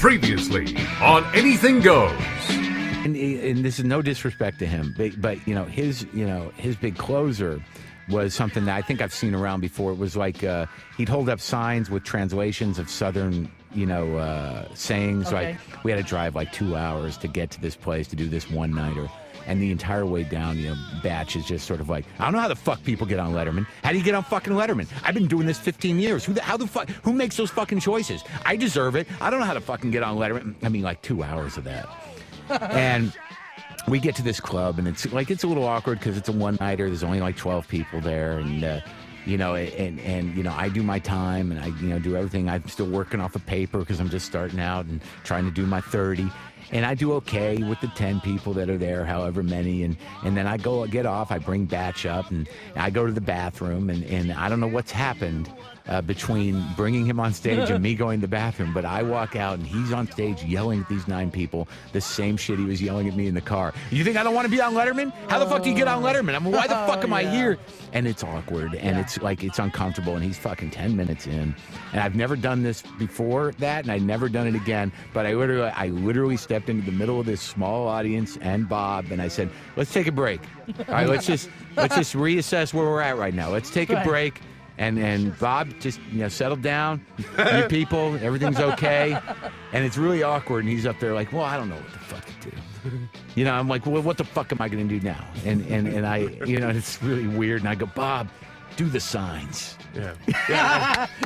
Previously on Anything Goes. And this is no disrespect to him, but his big closer was something that I think I've seen around before. It was like he'd hold up signs with translations of Southern, sayings. Okay. Like we had to drive like 2 hours to get to this place to do this one-nighter. And the entire way down, Batch is just sort of like, I don't know how the fuck people get on Letterman. How do you get on fucking Letterman? I've been doing this 15 years. Who makes those fucking choices? I deserve it. I don't know how to fucking get on Letterman. I mean, like 2 hours of that. And we get to this club, and it's a little awkward because it's a one-nighter. There's only like 12 people there, and I do my time, and I do everything. I'm still working off of paper because I'm just starting out and trying to do my 30. And I do okay with the 10 people that are there, however many. And then I get off, I bring Batch up, and I go to the bathroom, and I don't know what's happened between bringing him on stage and me going to the bathroom, but I walk out, and he's on stage yelling at these 9 people the same shit he was yelling at me in the car. You think I don't want to be on Letterman? How the fuck do you get on Letterman? I mean, why the fuck am I here? And it's awkward, and it's uncomfortable, and he's fucking 10 minutes in. And I've never done this before that, and I've never done it again, but I literally stepped into the middle of this small audience and Bob, and I said, let's take a break. All right, let's just reassess where we're at right now. Let's take a break. And Bob, just settle down. You people, everything's okay. And it's really awkward. And he's up there like, well, I don't know what the fuck to do. I'm like, well, what the fuck am I going to do now? And I, it's really weird. And I go, Bob, do the signs. Yeah.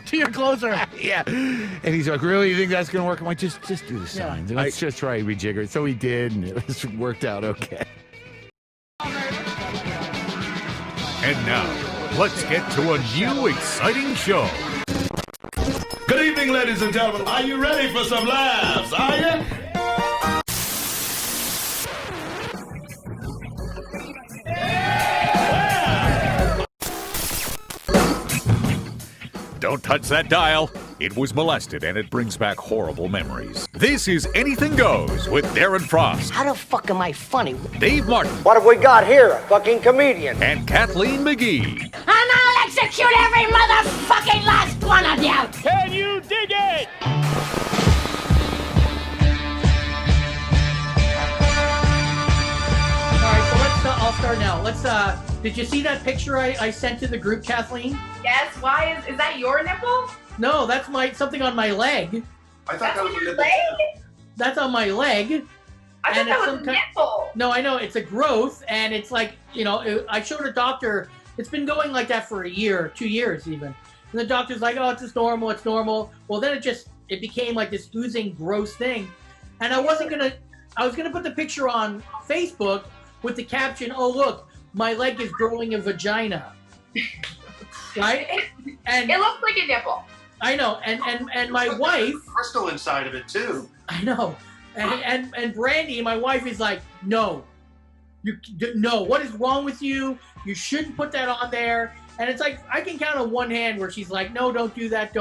To your closer. Yeah. And he's like, really? You think that's going to work? I'm like, just do the signs. And let's just try to rejigger it. So he did, and it worked out okay. And now, let's get to a new exciting show. Good evening, ladies and gentlemen. Are you ready for some laughs? Are you? Don't touch that dial. It was molested, and it brings back horrible memories. This is Anything Goes with Darren Frost, How the fuck am I funny? Dave Martin, What have we got here? A fucking comedian. and Kathleen McGee. And I'll execute every motherfucking last one of you! Can you dig it? All right, so I'll start now. Did you see that picture I sent to the group, Kathleen? Yes, why is that your nipple? No, that's something on my leg. I thought That's that on was a your nipple. leg? That's on my leg. I thought And that it's was a some nipple. No, I know, it's a growth, and it's like, I showed a doctor, it's been going like that for a year, 2 years even. And the doctor's like, oh, it's just normal, it's normal. Well, then it became like this oozing, gross thing. And I was gonna put the picture on Facebook with the caption, oh, look, my leg is growing a vagina. Right? And It looks like a nipple. I know, and my wife, Crystal inside of it too. I know, and Brandy, my wife, is like, no, what is wrong with you? You shouldn't put that on there. And it's like, I can count on one hand where she's like, no, don't do that.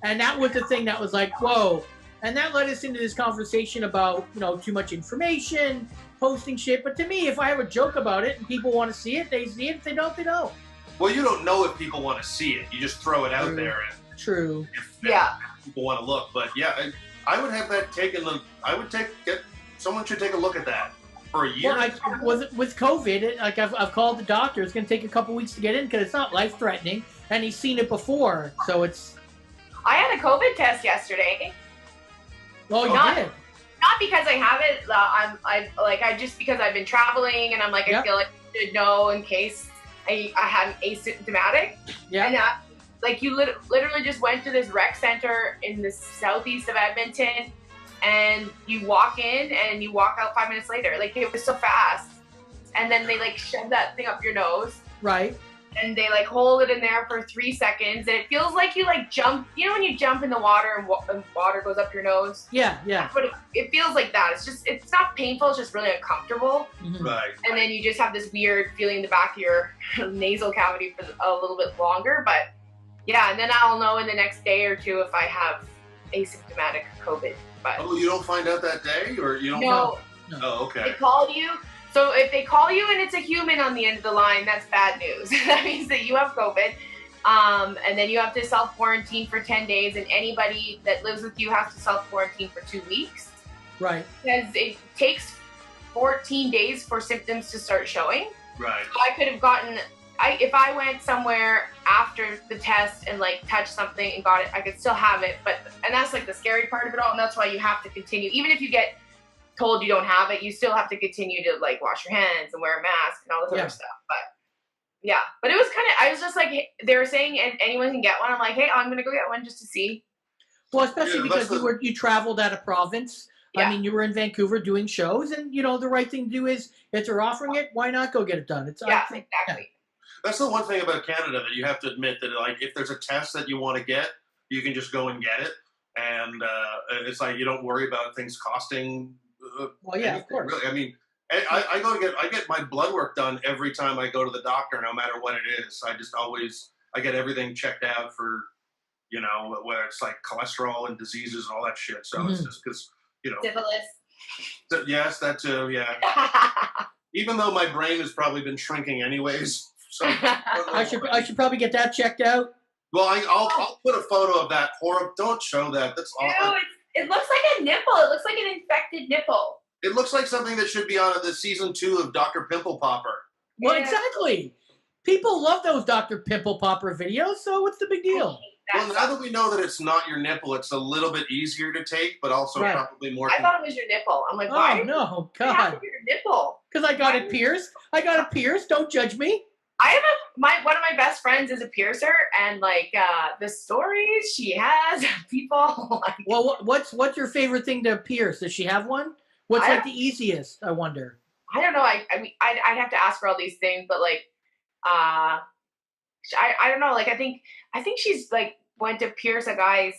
And that was the thing that was like, whoa. And that led us into this conversation about, too much information, posting shit. But to me, if I have a joke about it and people want to see it, they see it. If they don't, they don't. Well, you don't know if people want to see it. You just throw it out there, and True. if Yeah. people want to look. But yeah, I would have that taken. Someone should take a look at that for a year. Well, with COVID, I've called the doctor. It's going to take a couple weeks to get in because it's not life-threatening, and he's seen it before, so it's. I had a COVID test yesterday. Oh, you did? Not because I have it. Just because I've been traveling, and I'm like, Yep. I feel like I should know in case I had an asymptomatic. Yeah. And you literally just went to this rec center in the southeast of Edmonton, and you walk in and you walk out 5 minutes later. Like, it was so fast. And then they shove that thing up your nose. Right. And they hold it in there for 3 seconds, and it feels like you jump. You know when you jump in the water and water goes up your nose? Yeah. That's what it feels like. That it's not painful. It's just really uncomfortable. Mm-hmm. Right. And then you just have this weird feeling in the back of your nasal cavity for a little bit longer. But yeah, and then I'll know in the next day or two if I have asymptomatic COVID. But Oh, you don't find out that day, or you don't? no, Oh, okay. they call you. So if they call you and it's a human on the end of the line, that's bad news. That means that you have COVID. And then you have to self-quarantine for 10 days, and anybody that lives with you has to self-quarantine for 2 weeks. Right. Because it takes 14 days for symptoms to start showing. Right. So I could have gotten, if I went somewhere after the test and like touched something and got it, I could still have it. And that's like the scary part of it all. And that's why you have to continue. Even if you get told you don't have it, you still have to continue to like wash your hands and wear a mask and all this other stuff. But yeah, but it was kind of, I was just like, they were saying anyone can get one. I'm like, hey, I'm going to go get one just to see. Well, especially because you traveled out of province. Yeah. I mean, you were in Vancouver doing shows, and you know the right thing to do is if they're offering it, why not go get it done? It's exactly. Yeah. That's the one thing about Canada that you have to admit that, like, if there's a test that you want to get, you can just go and get it, and it's like you don't worry about things costing. Well, yeah, of course. Really, I mean, I get my blood work done every time I go to the doctor, no matter what it is. I get everything checked out for, you know, whether it's like cholesterol and diseases and all that shit. So it's just because. You know, syphilis. Yes, that too. Yeah. Even though my brain has probably been shrinking anyways, so I should probably get that checked out. Well, I'll put a photo of that. Horrible! Don't show that. That's awful. It looks like a nipple. It looks like an infected nipple. It looks like something that should be on the season 2 of Dr. Pimple Popper. Well, exactly. People love those Dr. Pimple Popper videos. So what's the big deal? Well, now that we know that it's not your nipple, it's a little bit easier to take, but also probably more. I thought it was your nipple. I'm like, why? Oh, no, God. What happened to your nipple? Because I got it pierced. Don't judge me. I have one of my best friends is a piercer, and like the stories she has, people like. Well, what's your favorite thing to pierce? Does she have one? What's like the easiest? I wonder. I don't know. I mean, I'd have to ask her all these things, but like, I don't know. Like, I think she's like went to pierce a guy's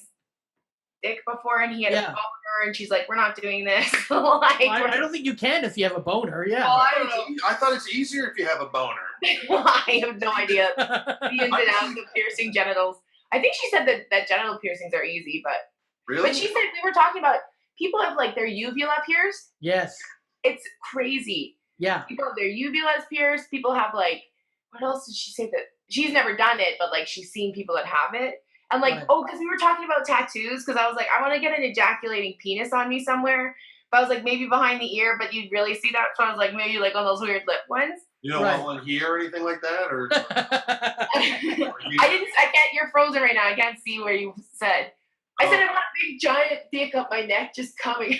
dick before, and he had a boner, and she's like, "We're not doing this." Like, I don't think you can if you have a boner. Yeah. Well, I don't know. I thought it's easier if you have a boner. I have no idea the ins and outs of piercing genitals. I think she said that genital piercings are easy, but really? But she said we were talking about people have like their uvula pierced. Yes. It's crazy. Yeah. People have their uvulas pierced. People have like, what else did she say that she's never done it, but like she's seen people that have it. And like, because we were talking about tattoos, because I was like, I want to get an ejaculating penis on me somewhere. But I was like, maybe behind the ear, but you'd really see that. So I was like, maybe like on those weird lip ones. You don't want one here or anything like that? Or I can't, you're frozen right now. I can't see where you said. I said I want a big giant dick up my neck just coming.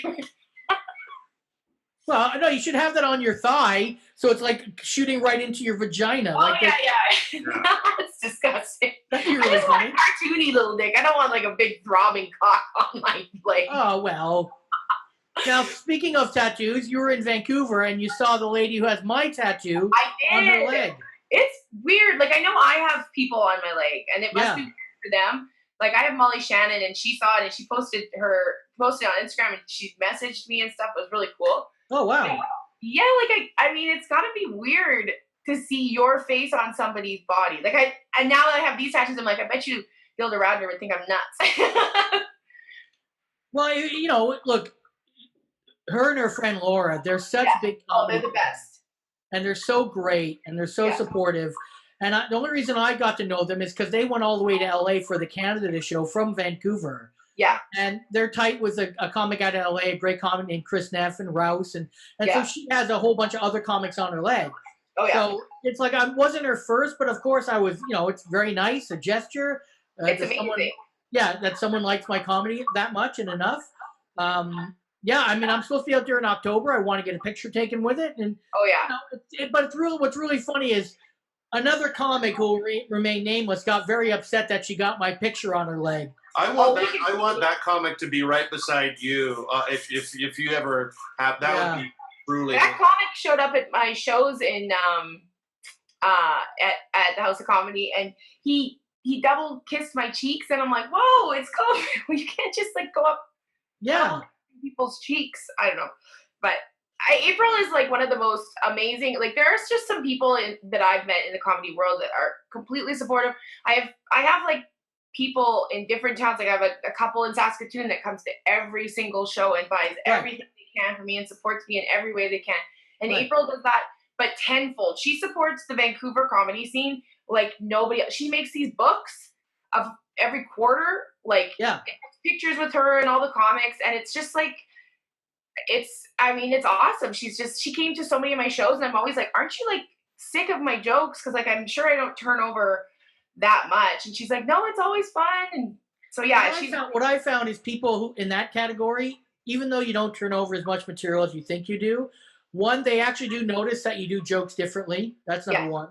Well, no, you should have that on your thigh, so it's like shooting right into your vagina. Oh, like yeah. That's disgusting. That'd be really I just funny. want a cartoony little dick. I don't want like a big throbbing cock on my leg. Oh, well. Now, speaking of tattoos, you were in Vancouver and you saw the lady who has my tattoo on her leg. It's weird. Like, I know I have people on my leg, and it must be weird for them. Like, I have Molly Shannon, and she saw it, and she posted it on Instagram, and she messaged me and stuff. It was really cool. Oh, wow. Yeah, like, I mean, it's got to be weird to see your face on somebody's body. Like, and now that I have these tattoos, I'm like, I bet you Gilda Radner would think I'm nuts. Well, you know, look, her and her friend Laura, they're such big they're the best. And they're so great, and they're so supportive. And the only reason I got to know them is because they went all the way to LA for the Canada show from Vancouver. Yeah. And they're tight with a comic out of LA, a great comic named Chris Neff and Rouse. And so she has a whole bunch of other comics on her leg. Oh, yeah. So it's like I wasn't her first, but of course I was, you know, it's very nice, a gesture. It's amazing. That someone likes my comedy that much and enough. Yeah, I mean, I'm supposed to be out there in October. I want to get a picture taken with it. And you know, but it's really, what's really funny is another comic who will remain nameless got very upset that she got my picture on her leg. I want that comic to be right beside you. If you ever have that, would be truly. That comic showed up at my shows in at the House of Comedy, and he double kissed my cheeks, and I'm like, whoa, it's COVID. You can't just like go up. Yeah. People's cheeks. I don't know, but April is like one of the most amazing. Like, there's just some people that I've met in the comedy world that are completely supportive. I have like people in different towns. Like, I have a couple in Saskatoon that comes to every single show and buys everything they can for me and supports me in every way they can. And April does that, but tenfold. She supports the Vancouver comedy scene, like nobody. She makes these books of every quarter, like pictures with her and all the comics, and it's just like it's awesome. She came to so many of my shows, and I'm always like, aren't you like sick of my jokes? Because like I'm sure I don't turn over that much. And she's like, no, it's always fun. And so what I found is people who in that category, even though you don't turn over as much material as you think you do, one, they actually do notice that you do jokes differently. That's number one.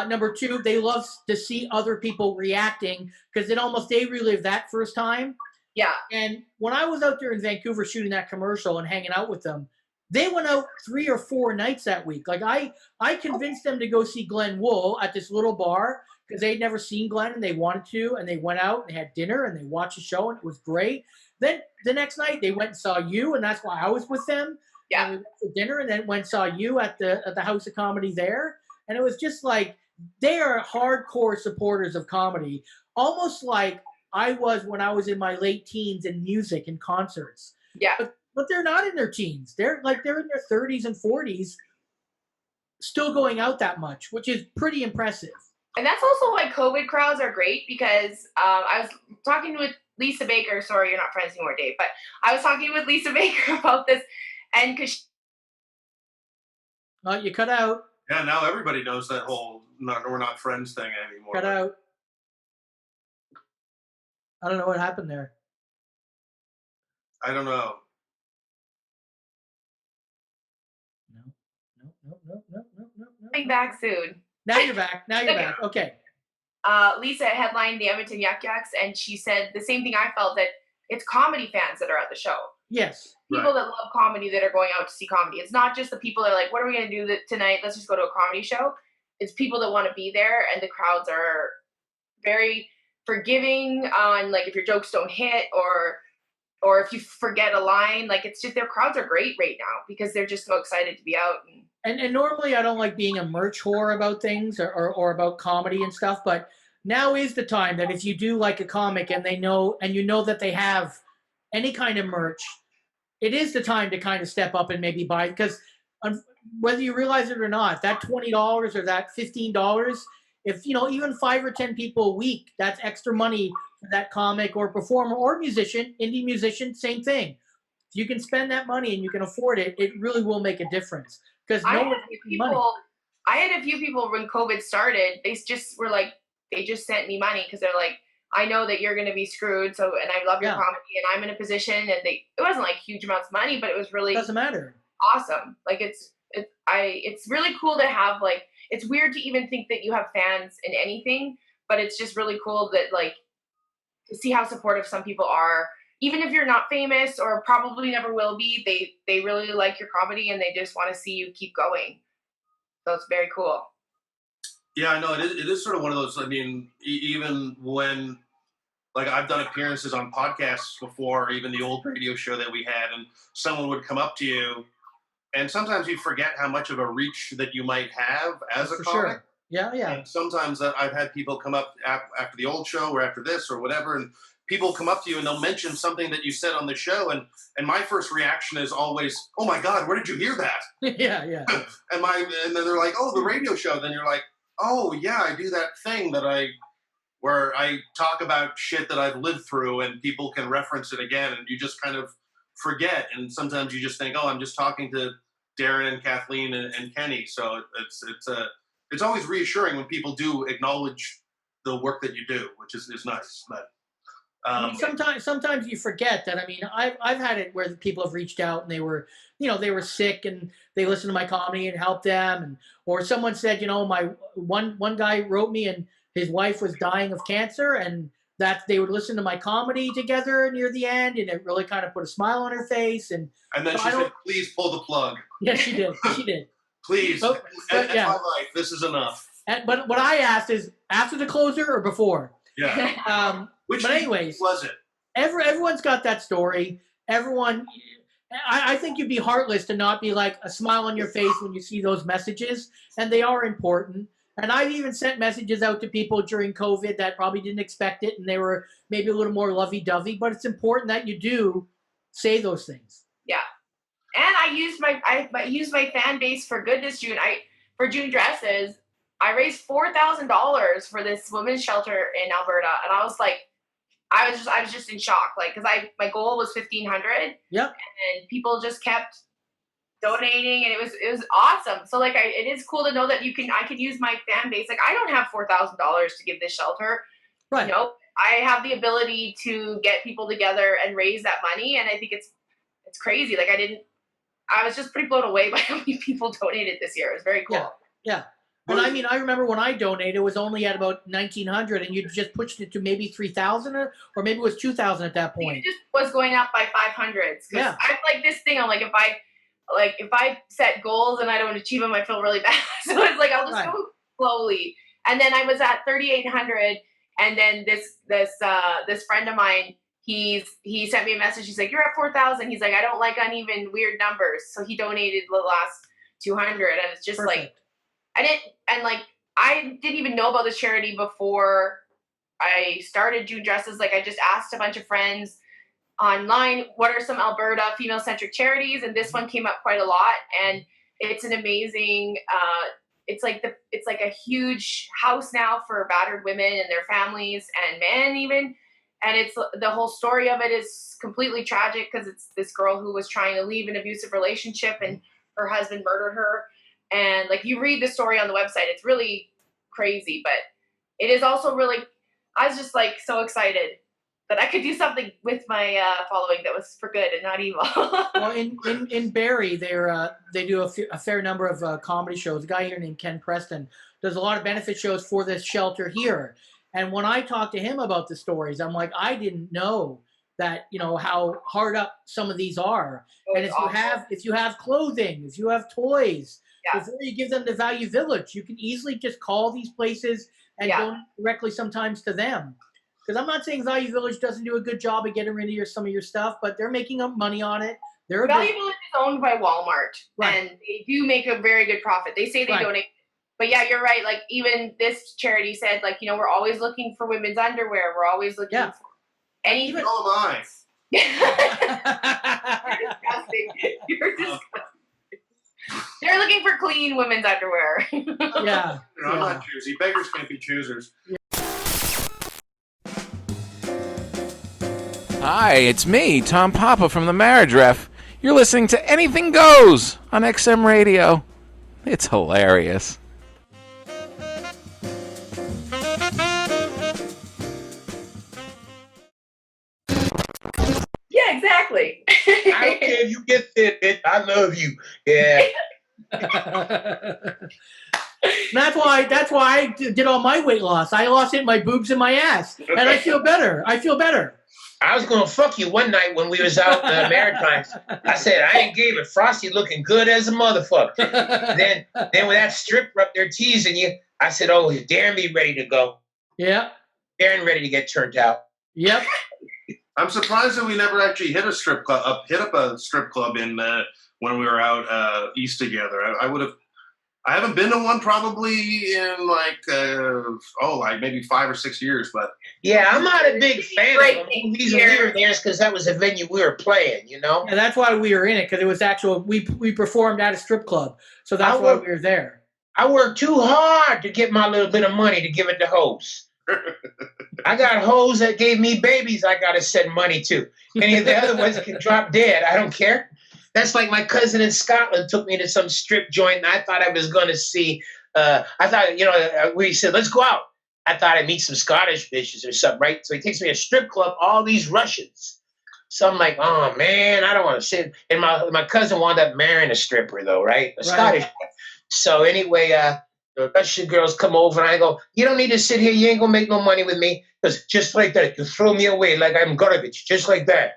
Number two, they love to see other people reacting because they relive that first time. Yeah. And when I was out there in Vancouver shooting that commercial and hanging out with them, they went out 3 or 4 nights that week. Like I convinced them to go see Glenn Wool at this little bar because they'd never seen Glenn and they wanted to, and they went out and they had dinner and they watched the show and it was great. Then the next night they went and saw you, and that's why I was with them. Yeah. And we went for dinner and then went and saw you at the House of Comedy there. And it was just like they are hardcore supporters of comedy, almost like I was when I was in my late teens in music and concerts. Yeah. But they're not in their teens. They're in their 30s and 40s, still going out that much, which is pretty impressive. And that's also why COVID crowds are great because I was talking with Lisa Baker. Sorry, you're not friends anymore, Dave. But I was talking with Lisa Baker about this, and because you cut out. Yeah, now everybody knows that whole we're not friends thing anymore. Cut out. I don't know what happened there. I don't know. No. Coming back soon. Now you're back. Okay. Lisa headlined the Edmonton Yuck Yucks, and she said the same thing I felt, that it's comedy fans that are at the show. Yes. People that love comedy that are going out to see comedy. It's not just the people that are like, what are we going to do tonight? Let's just go to a comedy show. It's people that want to be there, and the crowds are very forgiving on like if your jokes don't hit or if you forget a line. Like it's just their crowds are great right now because they're just so excited to be out. And normally I don't like being a merch whore about things or about comedy and stuff, but now is the time that if you do like a comic and you know that they have any kind of merch, it is the time to kind of step up and maybe buy, because whether you realize it or not, that $20 or that $15, if even 5 or 10 people a week, that's extra money for that comic or performer or musician, indie musician, same thing. If you can spend that money and you can afford it, it really will make a difference. Because I had a few people when COVID started, they just were like, they just sent me money because they're like, I know that you're going to be screwed. So, and I love your comedy and I'm in a position, and it wasn't like huge amounts of money, but it was really doesn't matter. Awesome. Like it's really cool to have, like, it's weird to even think that you have fans in anything, but it's just really cool that like to see how supportive some people are. Even if you're not famous or probably never will be, they really like your comedy and they just want to see you keep going. So it's very cool. Yeah, I know it is sort of one of those. I mean, even when like I've done appearances on podcasts before, even the old radio show that we had, and someone would come up to you, and sometimes you forget how much of a reach that you might have as a comic. Sure. Yeah. And sometimes I've had people come up after the old show or after this or whatever, and people come up to you and they'll mention something that you said on the show, and my first reaction is always, "Oh my God, where did you hear that?" Yeah. and then they're like, "Oh, the radio show." Then you're like, "Oh yeah, I do that thing where I talk about shit that I've lived through, and people can reference it again," and you just kind of forget. And sometimes you just think, "Oh, I'm just talking to Darren and Kathleen and Kenny." So it's always reassuring when people do acknowledge the work that you do, which is nice. But sometimes you forget that. I mean, I've had it where people have reached out and they were sick and they listened to my comedy and helped them, or someone said, my one guy wrote me and his wife was dying of cancer, and that they would listen to my comedy together near the end, and it really kind of put a smile on her face. And then she said, "Please pull the plug." Yes, she did. She did. Please, end my life. This is enough. But what I asked is after the closer or before. Yeah. But anyways, was it? Everyone's got that story. I think you'd be heartless to not be like a smile on your face when you see those messages, and they are important. And I've even sent messages out to people during COVID that probably didn't expect it, and they were maybe a little more lovey-dovey. But it's important that you do say those things. Yeah, and I used my fan base for good this June. For June dresses, I raised $4,000 for this women's shelter in Alberta, and I was like, I was just in shock, like, because my goal was 1,500. Yep. And people just kept donating, and it was awesome. So like, it is cool to know that I can use my fan base. Like, I don't have $4,000 to give this shelter. Right. You know, I have the ability to get people together and raise that money, and I think it's crazy. Like, I was just pretty blown away by how many people donated this year. It was very cool. Yeah. And I mean, I remember when I donated, it was only at about 1,900, and you just pushed it to maybe 3,000, or maybe it was 2,000 at that point. It just was going up by 500s. Yeah. I'm like this thing. I'm like, if I set goals and I don't achieve them, I feel really bad. So it's like, I'll just go slowly. And then I was at 3,800, and then this friend of mine, he sent me a message. He's like, you're at 4,000. He's like, I don't like uneven, weird numbers. So he donated the last 200, and it's just like, I didn't even know about this charity before I started June Dresses. Like, I just asked a bunch of friends online, what are some Alberta female-centric charities? And this one came up quite a lot. And it's an amazing, it's like a huge house now for battered women and their families and men even. And it's the whole story of it is completely tragic, because it's this girl who was trying to leave an abusive relationship, and her husband murdered her. And like, you read the story on the website, it's really crazy, but it is also really, I was just like so excited that I could do something with my following that was for good and not evil. Well, in Barrie, they do a fair number of comedy shows. A guy here named Ken Preston does a lot of benefit shows for this shelter here. And when I talk to him about the stories, I'm like, I didn't know that, how hard up some of these are. And if you have clothing, if you have toys, before you give them to Value Village, you can easily just call these places and donate directly sometimes to them. Because I'm not saying Value Village doesn't do a good job of getting rid of some of your stuff, but they're making up money on it. Value Village is owned by Walmart, and they do make a very good profit. They say they donate. But yeah, you're right. Like, even this charity said, like, we're always looking for women's underwear. We're always looking for anything. So am I. You're disgusting. You're disgusting. They're looking for clean women's underwear. Yeah. I'm not choosy. Beggars can't be choosers. Hi, it's me, Tom Papa from the Marriage Ref. You're listening to Anything Goes on XM Radio. It's hilarious. Yeah, exactly. I don't care if you get fit, bitch. I love you. Yeah. That's why I did all my weight loss. I lost it in my boobs and my ass, and I feel better. I was gonna fuck you one night when we was out in the Maritimes. I said I ain't gave it. Frosty looking good as a motherfucker. then with that stripper up there teasing you, I said, "Oh, is Darren be ready to go?" Yeah. Darren ready to get turned out. Yep. I'm surprised that we never actually hit a strip club. Hit up a strip club in when we were out east together. I haven't been to one probably in like maybe 5 or 6 years. But yeah, I'm not a big fan of movies and we were there because that was the venue we were playing. And that's why we were in it, because it was actual. We performed at a strip club, so that's why we were there. I worked too hard to get my little bit of money to give it to hoes. I got hoes that gave me babies I got to send money to. Any of the other ones can drop dead. I don't care. That's like my cousin in Scotland took me to some strip joint, and I thought I was going to see, we said, let's go out. I thought I'd meet some Scottish bitches or something, right? So he takes me to a strip club, all these Russians. So I'm like, oh, man, I don't want to sit. And my cousin wound up marrying a stripper, though, right? A Scottish. So anyway, the Russian girls come over, and I go, you don't need to sit here. You ain't going to make no money with me. Because just like that, you throw me away like I'm garbage, just like that.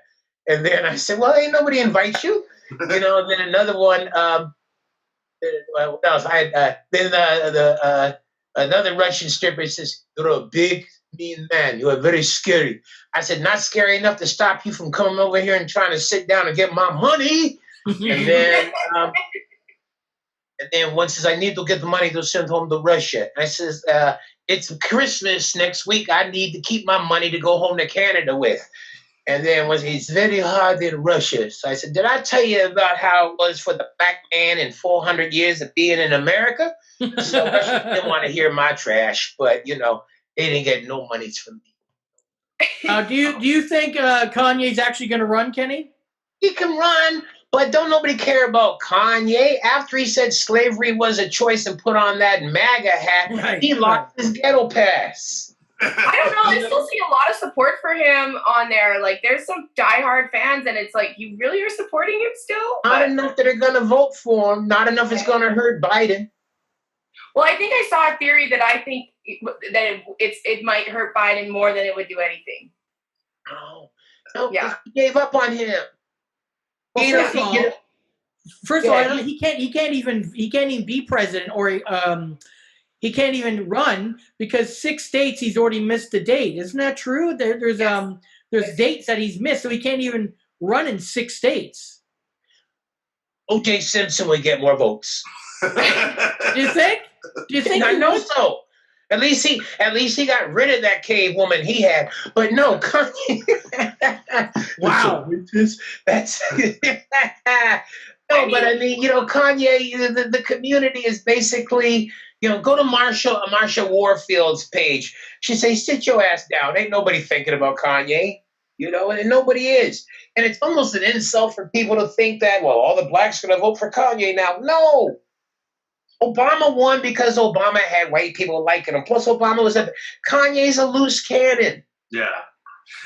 And then I said, well, ain't nobody invite you. And then another one, what else? Another Russian stripper says, you're a big, mean man. You are very scary. I said, not scary enough to stop you from coming over here and trying to sit down and get my money. And then one says, I need to get the money to send home to Russia. And I says, it's Christmas next week. I need to keep my money to go home to Canada with. And then it's very hard in Russia. So I said, did I tell you about how it was for the black man in 400 years of being in America? So Russia didn't want to hear my trash, but, they didn't get no monies from me. Do you think Kanye's actually going to run, Kenny? He can run, but don't nobody care about Kanye. After he said slavery was a choice and put on that MAGA hat, he lost his ghetto pass. I don't know. I still see a lot of support for him on there. Like, there's some diehard fans, and it's like, you really are supporting him still? Not enough that are going to vote for him. Not enough is going to hurt Biden. Well, I think I saw a theory that I think that it might hurt Biden more than it would do anything. No, yeah. He gave up on him. Well, first of all, he can't even be president, or he can't even run because 6 states he's already missed a date. Isn't that true? There's dates that he's missed, so he can't even run in 6 states. O.J. Simpson would get more votes. Do you think? I know so. At least he got rid of that cave woman he had. But no, Kanye. Wow. That's no, but I mean, Kanye, the community is basically, go to Marsha Warfield's page. She says, sit your ass down. Ain't nobody thinking about Kanye, and nobody is. And it's almost an insult for people to think that, well, all the blacks are going to vote for Kanye now. No. Obama won because Obama had white people liking him. Plus, Kanye's a loose cannon. Yeah.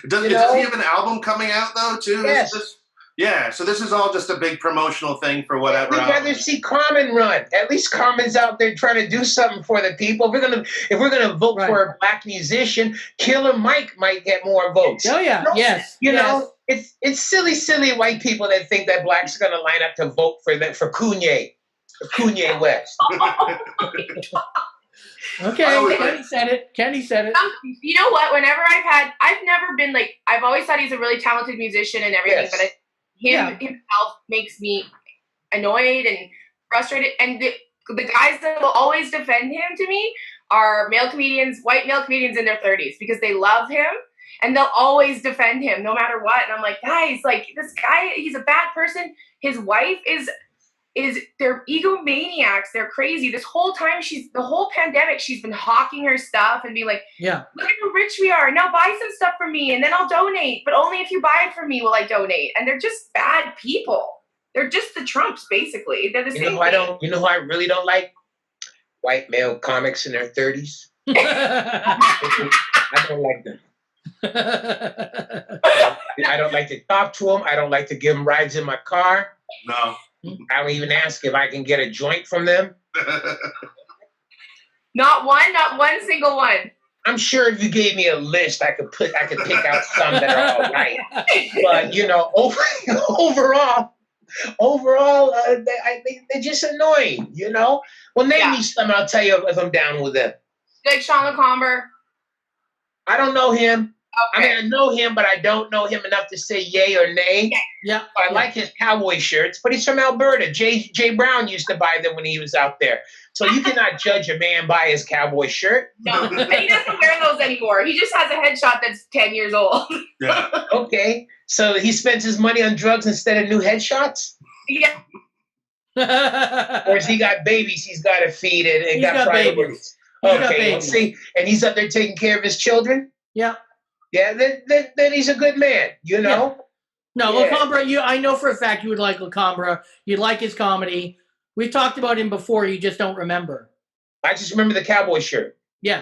Does he have an album coming out, though, too? Yes. Yeah, so this is all just a big promotional thing for whatever. We'd rather see Carmen run. At least Carmen's out there trying to do something for the people. If we're gonna vote for a black musician, Killer Mike might get more votes. Oh yeah, yes. It's silly white people that think that blacks are gonna line up to vote for Kanye. Kanye West. Okay, Kenny said it. You know what? Whenever I've never been like, I've always thought he's a really talented musician and everything, but himself makes me annoyed and frustrated. And the guys that will always defend him to me are white male comedians in their 30s, because they love him and they'll always defend him no matter what. And I'm like, guys, like, this guy, he's a bad person. His wife is they're egomaniacs. They're crazy. This whole time, the whole pandemic, she's been hawking her stuff and being like, look at how rich we are. Now buy some stuff for me and then I'll donate. But only if you buy it for me will I donate. And they're just bad people. They're just the Trumps, basically. They're the same thing. You know who I really don't like? White male comics in their 30s. I don't like them. I don't like to talk to them. I don't like to give them rides in my car. No. I don't even ask if I can get a joint from them. Not one single one. I'm sure if you gave me a list, I could pick out some that are all right. But overall, they're just annoying. Well, name me some. I'll tell you if I'm down with them. Like Sean LeComber. I don't know him. Okay. I mean, I know him, but I don't know him enough to say yay or nay. Yeah. I like his cowboy shirts, but he's from Alberta. Jay Brown used to buy them when he was out there. So you cannot judge a man by his cowboy shirt. No, and he doesn't wear those anymore. He just has a headshot that's 10 years old. Yeah. Okay. So he spends his money on drugs instead of new headshots? Yeah. Or has he got babies he's got to feed and got priorities? Okay, well, see, and he's up there taking care of his children? Yeah. Yeah, then he's a good man, Yeah. No, LeCombre, I know for a fact you would like LeCombre. You'd like his comedy. We've talked about him before. You just don't remember. I just remember the cowboy shirt. Yeah.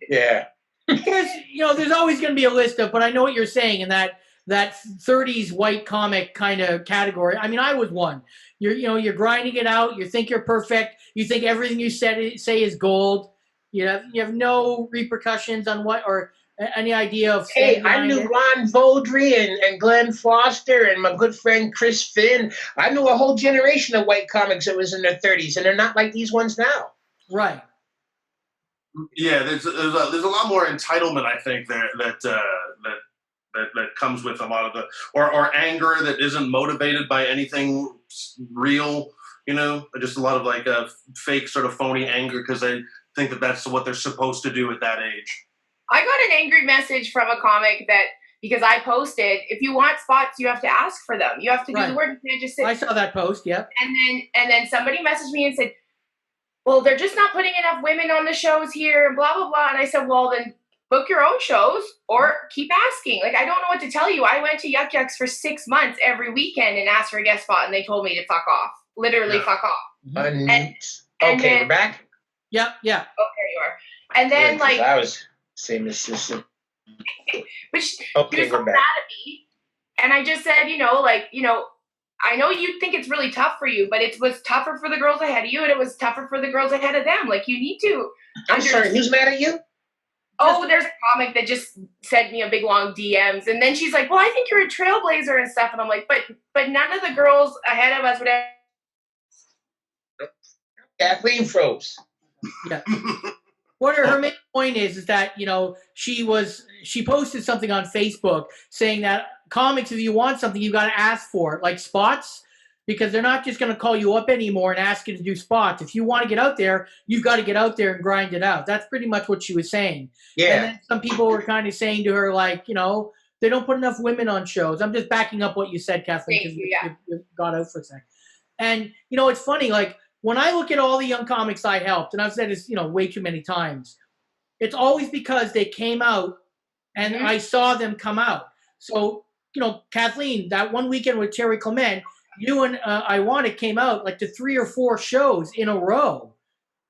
Yeah. Because, there's always going to be a list of, but I know what you're saying in that 30s white comic kind of category. I mean, I was one. You're grinding it out. You think you're perfect. You think everything you say is gold. You have no repercussions on what or any idea of. Hey, I knew Ron Vaudry and Glenn Foster and my good friend Chris Finn. I knew a whole generation of white comics that was in their 30s, and they're not like these ones now. Right. Yeah, there's a lot more entitlement, I think, that comes with a lot of the or anger that isn't motivated by anything real. Just a lot of like a fake sort of phony anger because they think that that's what they're supposed to do at that age. I got an angry message from a comic that because I posted, if you want spots, you have to ask for them. You have to do the work. You can't just sit. I saw that post. Yep. And then somebody messaged me and said, well, they're just not putting enough women on the shows here, and blah, blah, blah. And I said, well, then book your own shows or keep asking. Like, I don't know what to tell you. I went to Yuck Yucks for 6 months every weekend and asked for a guest spot, and they told me to fuck off. Literally fuck off. Okay, we're back? Yep, yeah. Oh, there you are. And then, Good, 'cause I was same assistant. But she Okay, was so we're mad back. at me. And I just said, I know you think it's really tough for you, but it was tougher for the girls ahead of you, and it was tougher for the girls ahead of them. Like, you need to. I'm sorry, who's mad at you? Oh, there's a comic that just sent me a big long DMs, and then she's like, well, I think you're a trailblazer and stuff. And I'm like, but none of the girls ahead of us would have. Kathleen froze. Yeah. What her main point is that, she posted something on Facebook saying that comics, if you want something, you got to ask for it, like spots, because they're not just going to call you up anymore and ask you to do spots. If you want to get out there, you've got to get out there and grind it out. That's pretty much what she was saying. Yeah. And then some people were kind of saying to her, like, they don't put enough women on shows. I'm just backing up what you said, Kathleen, because you got out for a second. And, it's funny, like, when I look at all the young comics I helped, and I've said this, way too many times, it's always because they came out and I saw them come out. So, Kathleen, that one weekend with Terry Clement, you and I Want It came out like to 3 or 4 shows in a row.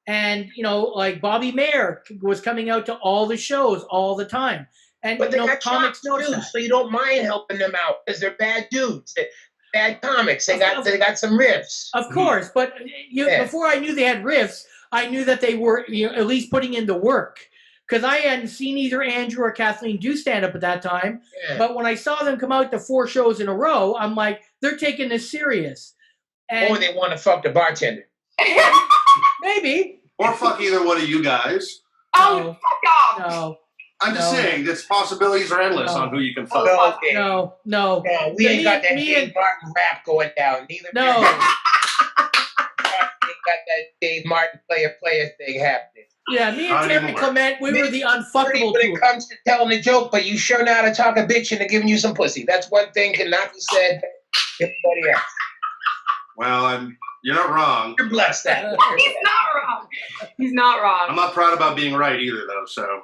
And, like Bobby Mayer was coming out to all the shows all the time. And, But they got comics know too, that. so you don't mind helping them out because they're bad dudes. Bad comics. They got some riffs. Of course, but before I knew they had riffs, I knew that they were at least putting in the work. Because I hadn't seen either Andrew or Kathleen do stand-up at that time. Yeah. But when I saw them come out to 4 shows in a row, I'm like, they're taking this serious. Or they want to fuck the bartender. Maybe. Or fuck either one of you guys. Oh, fuck off. No. I'm just saying, the possibilities are endless on who you can fuck. No. We ain't got that Dave Martin rap going down. Neither. No. We got that Dave Martin player thing happening. Yeah, me and Terry Clement, we were the unfuckable when it comes to telling a joke, but you sure know how to talk a bitch into giving you some pussy. That's one thing cannot be said to anybody else. Well, you're not wrong. You're blessed that. He's not wrong. He's not wrong. I'm not proud about being right either, though, so.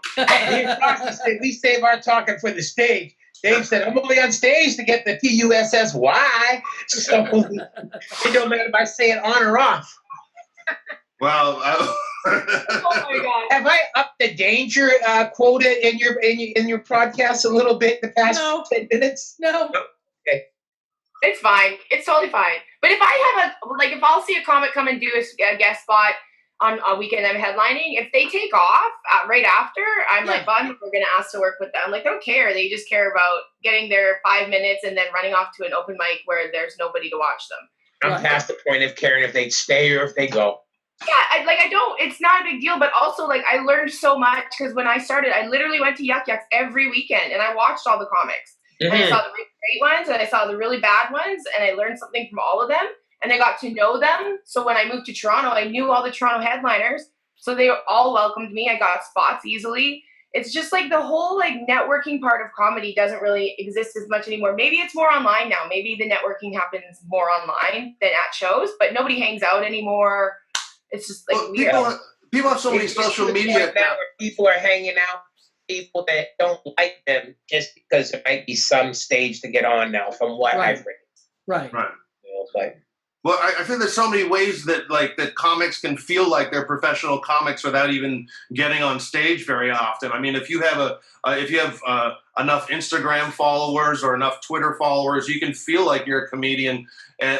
We save our talking for the stage. Dave said, I'm only on stage to get the PUSSY. So it don't matter if I say it on or off. Well, oh my God. Have I upped the danger quota in your podcast a little bit the past 10 minutes? No. Okay. It's fine. It's totally fine. But if I have if I'll see a comic come and do a guest spot on a weekend I'm headlining, if they take off right after, I'm like, well, I'm never going to ask to work with them. Like, they don't care. They just care about getting their 5 minutes and then running off to an open mic where there's nobody to watch them. I'm past the point of caring if they stay or if they go. Yeah, I don't, it's not a big deal, but also, like, I learned so much because when I started, I literally went to Yuck Yucks every weekend and I watched all the comics. Mm-hmm. And I saw the really great ones and I saw the really bad ones and I learned something from all of them and I got to know them. So when I moved to Toronto, I knew all the Toronto headliners. So they all welcomed me. I got spots easily. It's just like the whole like networking part of comedy doesn't really exist as much anymore. Maybe it's more online now. Maybe the networking happens more online than at shows, but nobody hangs out anymore. It's just like people have so many social media now where people are hanging out with people that don't like them just because there might be some stage to get on now from what I've read. Right. Well, I think there's so many ways that comics can feel like they're professional comics without even getting on stage very often. I mean, if you have enough Instagram followers or enough Twitter followers, you can feel like you're a comedian.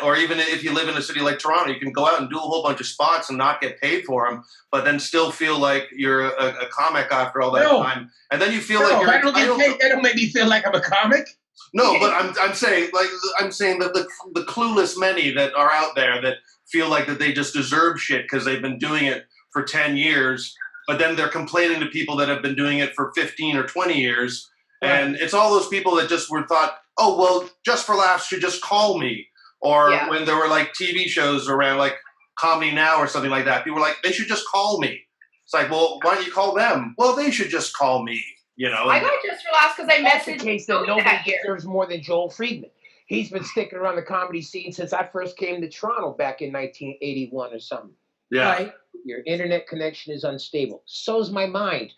Or even if you live in a city like Toronto, you can go out and do a whole bunch of spots and not get paid for them, but then still feel like you're a comic after all that time. And then you feel like you're. I don't get paid. That don't make me feel like I'm a comic. No, but I'm saying that the clueless many that are out there that feel like that they just deserve shit because they've been doing it for 10 years, but then they're complaining to people that have been doing it for 15 or 20 years. And it's all those people that just thought, oh, well, Just for Laughs should just call me. Or when there were like TV shows around like Comedy Now or something like that, people were like, they should just call me. It's like, well, why don't you call them? Well, they should just call me. You know, I got Just for Laughs because I That's the messaged case that Zoe nobody that year. deserves more than Joel Friedman. He's been sticking around the comedy scene since I first came to Toronto back in 1981 or something. yeah. Right. Your internet connection is unstable. So's my mind.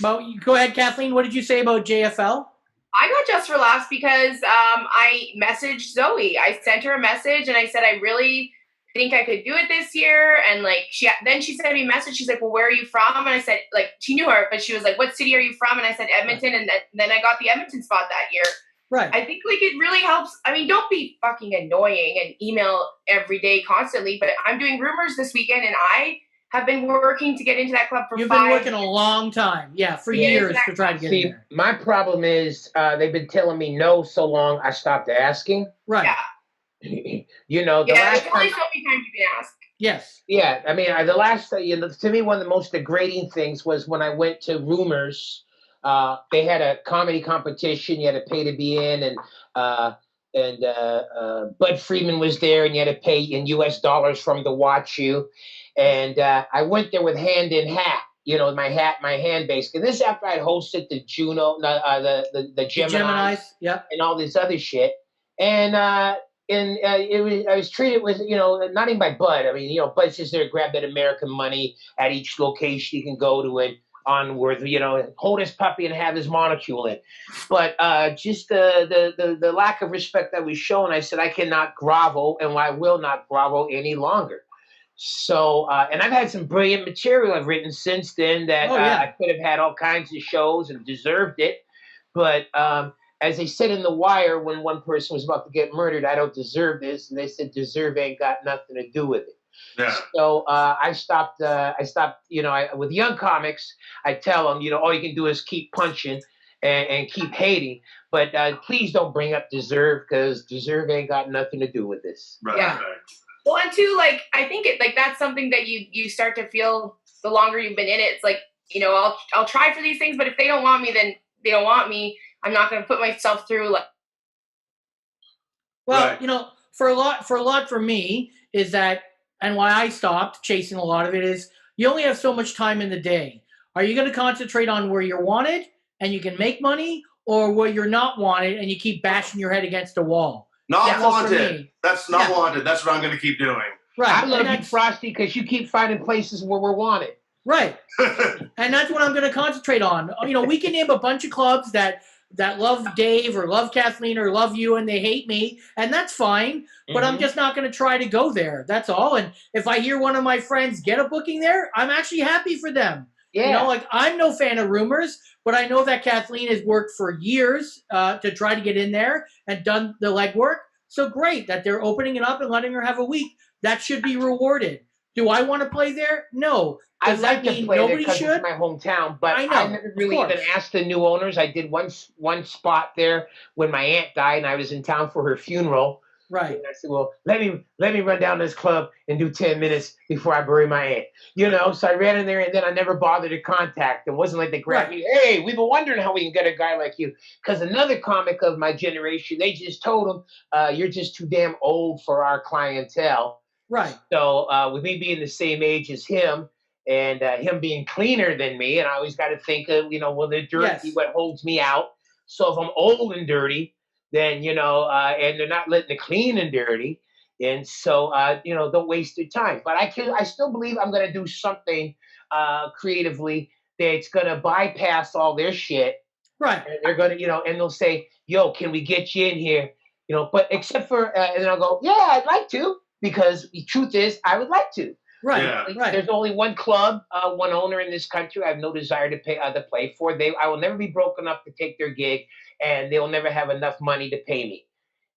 Well, go ahead, Kathleen. What did you say about JFL? I got Just for Laughs because I messaged Zoe. I sent her a message and I said, I really think I could do it this year. And like she sent me a message. She's like, well, where are you from? And I said, like, she knew her, but she was like, what city are you from? And I said Edmonton. And then I got the Edmonton spot that year. Right. I think like it really helps. I mean, don't be fucking annoying and email every day constantly, but I'm doing Rumors this weekend and I have been working to get into that club for You've 5 been working a long time. Yeah, for years to try to get in there. My problem is they've been telling me no so long, I stopped asking. Right. Yeah. You know, the last there's only time, so many times you can ask. Yes. yeah, I mean, the last, to me, one of the most degrading things was when I went to Rumors. They had a comedy competition. You had to pay to be in, and Bud Friedman was there, and you had to pay in U.S. dollars for him to watch you. And I went there with hand in hat, my hand basically. This after I'd hosted the Juno, the Geminis, yep, and all this other shit. And I was treated with, not even by Bud. I mean, Bud's just there to grab that American money at each location you can go to and onward, hold his puppy and have his monocule in. But just the lack of respect that was shown, I said, I cannot grovel and I will not grovel any longer. So, and I've had some brilliant material I've written since then that I could have had all kinds of shows and deserved it. But as they said in The Wire, when one person was about to get murdered, I don't deserve this. And they said, deserve ain't got nothing to do with it. Yeah. So I stopped, with young comics, I tell them, all you can do is keep punching and keep hating. But please don't bring up deserve, because deserve ain't got nothing to do with this. Right. Yeah. Right. Well, and two, like, I think that's something that you start to feel the longer you've been in it. It's like, I'll try for these things, but if they don't want me, then they don't want me. I'm not going to put myself through like. Well, for a lot for me is that, and why I stopped chasing a lot of it is you only have so much time in the day. Are you going to concentrate on where you're wanted and you can make money, or where you're not wanted and you keep bashing your head against a wall? Not wanted. That's not wanted. That's what I'm going to keep doing. Right. I'm going to be Frosty because you keep finding places where we're wanted. Right. And that's what I'm going to concentrate on. We can name a bunch of clubs that love Dave or love Kathleen or love you and they hate me, and that's fine, but I'm just not going to try to go there. That's all. And if I hear one of my friends get a booking there, I'm actually happy for them. Yeah. I'm no fan of Rumors, but I know that Kathleen has worked for years to try to get in there and done the legwork. So great that they're opening it up and letting her have a week. That should be rewarded. Do I want to play there? No. I'd like to play there because it's my hometown, but I never really even asked the new owners. I did one spot there when my aunt died, and I was in town for her funeral. Right. And I said, well, let me run down this club and do 10 minutes before I bury my aunt. So I ran in there, and then I never bothered to contact them. It wasn't like they grabbed me. Hey, we've been wondering how we can get a guy like you. Because another comic of my generation, they just told him, you're just too damn old for our clientele. Right. So with me being the same age as him, and him being cleaner than me, and I always got to think of, the dirty, what holds me out. So if I'm old and dirty, then, and they're not letting the clean and dirty, and so, don't waste your time. But I still believe I'm going to do something creatively that's going to bypass all their shit. Right. And they're going to, and they'll say, yo, can we get you in here? But except for, and then I'll go, yeah, I'd like to, because the truth is, I would like to. Right, right. There's only one club, one owner in this country. I have no desire to play for. I will never be broke enough to take their gig, and they'll never have enough money to pay me.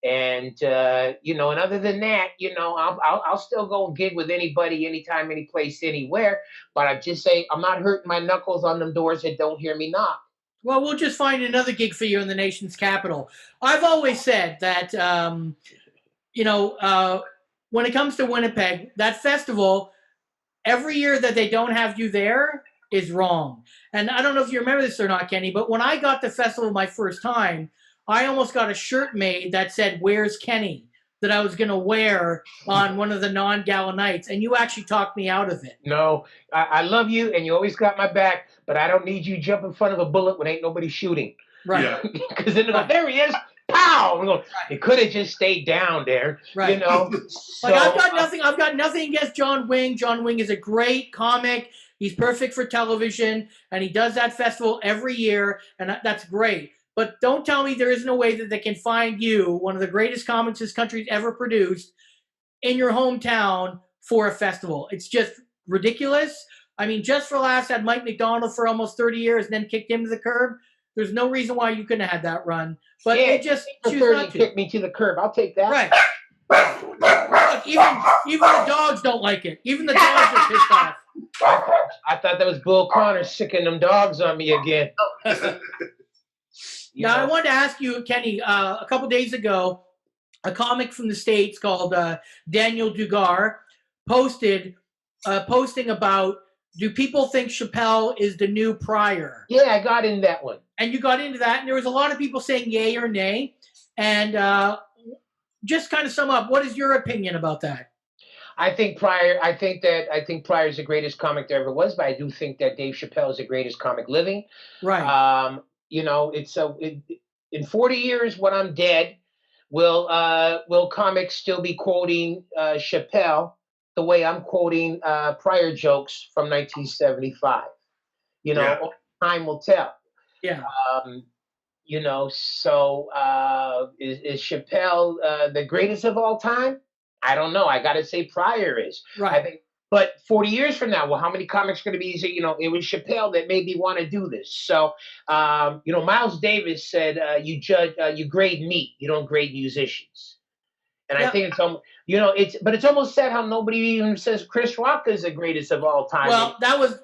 And and other than that, I'll still go and gig with anybody, anytime, any place, anywhere. But I'm just saying, I'm not hurting my knuckles on them doors that don't hear me knock. Well, we'll just find another gig for you in the nation's capital. I've always said that, when it comes to Winnipeg, that festival, every year that they don't have you there is wrong. And I don't know if you remember this or not, Kenny, but when I got the festival my first time, I almost got a shirt made that said, "Where's Kenny?" that I was going to wear on one of the non-gala nights, and you actually talked me out of it. No, I love you, and you always got my back, but I don't need you jump in front of a bullet when ain't nobody shooting. Right. Yeah. Because then they go, there he is, pow! I'm going, it could have just stayed down there, Right. you know. Like I've got nothing against John Wing. John Wing is a great comic. He's perfect for television, and he does that festival every year, and that's great. But don't tell me there isn't a way that they can find you, one of the greatest comics this country's ever produced, in your hometown for a festival. It's just ridiculous. I mean, Just for Laughs had Mike McDonald for almost 30 years and then kicked him to the curb. There's no reason why you couldn't have had that run. But yeah, they just choose not to. Kick me to the curb. I'll take that. Right. Look, even the dogs don't like it. Even the dogs are pissed off. I thought that was Bull Connor sicking them dogs on me again. Now, I wanted to ask you, Kenny, a couple days ago, a comic from the States called Daniel Dugar posting about, do people think Chappelle is the new Pryor? Yeah, I got in that one. And you got into that, and there was a lot of people saying yay or nay. And just kind of sum up, what is your opinion about that? I think Pryor is the greatest comic there ever was, but I do think that Dave Chappelle is the greatest comic living. Right. You know, in 40 years when I'm dead, will comics still be quoting Chappelle the way I'm quoting Pryor jokes from 1975? You know, Yeah. time will tell. Yeah. You know, so is Chappelle the greatest of all time? I don't know. I got to say Pryor is. Right. I think, but 40 years from now, well, how many comics are going to be? You know, it was Chappelle that made me want to do this. So, you know, Miles Davis said, you grade meat, you don't grade musicians. And I think it's, you know, it's almost sad how nobody even says Chris Rock is the greatest of all time. Well,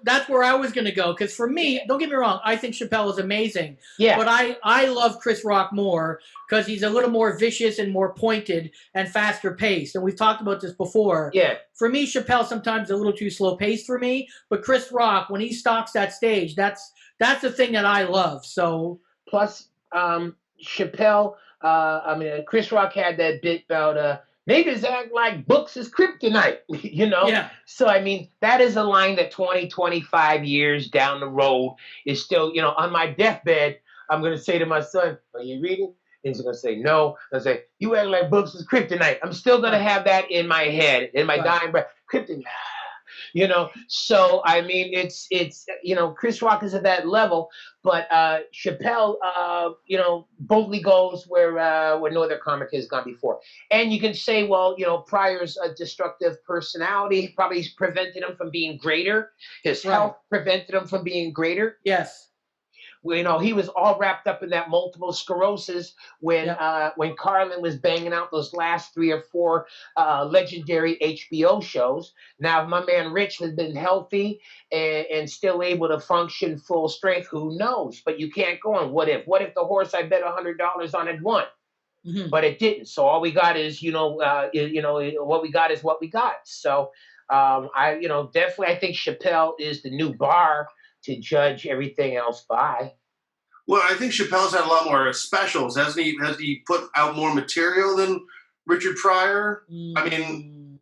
that's where I was going to go. Because for me, don't get me wrong, I think Chappelle is amazing. Yeah. But I love Chris Rock more because he's a little more vicious and more pointed and faster paced. And we've talked about this before. Yeah. For me, Chappelle sometimes a little too slow paced for me. But Chris Rock, when he stalks that stage, that's the thing that I love. So plus, Chappelle. Chris Rock had that bit about niggas act like books is kryptonite, you know? Yeah. So, I mean, that is a line that 20, 25 years down the road is still, you know, on my deathbed, I'm going to say to my son, are you reading? And he's going to say, no. I'll say, you act like books is kryptonite. I'm still going to have that in my head, in my dying breath. Kryptonite. You know, so I mean, it's you know, Chris Rock is at that level, but Chappelle, you know, boldly goes where no other comic has gone before. And you can say, well, you know, Pryor's a destructive personality probably prevented him from being greater. His health prevented him from being greater. Yes. You know, he was all wrapped up in that multiple sclerosis when Carlin was banging out those last 3 or 4 legendary HBO shows. Now, if my man Rich has been healthy and still able to function full strength, who knows? But you can't go on what if. What if the horse I bet $100 on had won? Mm-hmm. But it didn't. So all we got is, what we got is what we got. So definitely I think Chappelle is the new bar to judge everything else by. Well, I think Chappelle's had a lot more specials, hasn't he? Has he put out more material than Richard Pryor? I mean,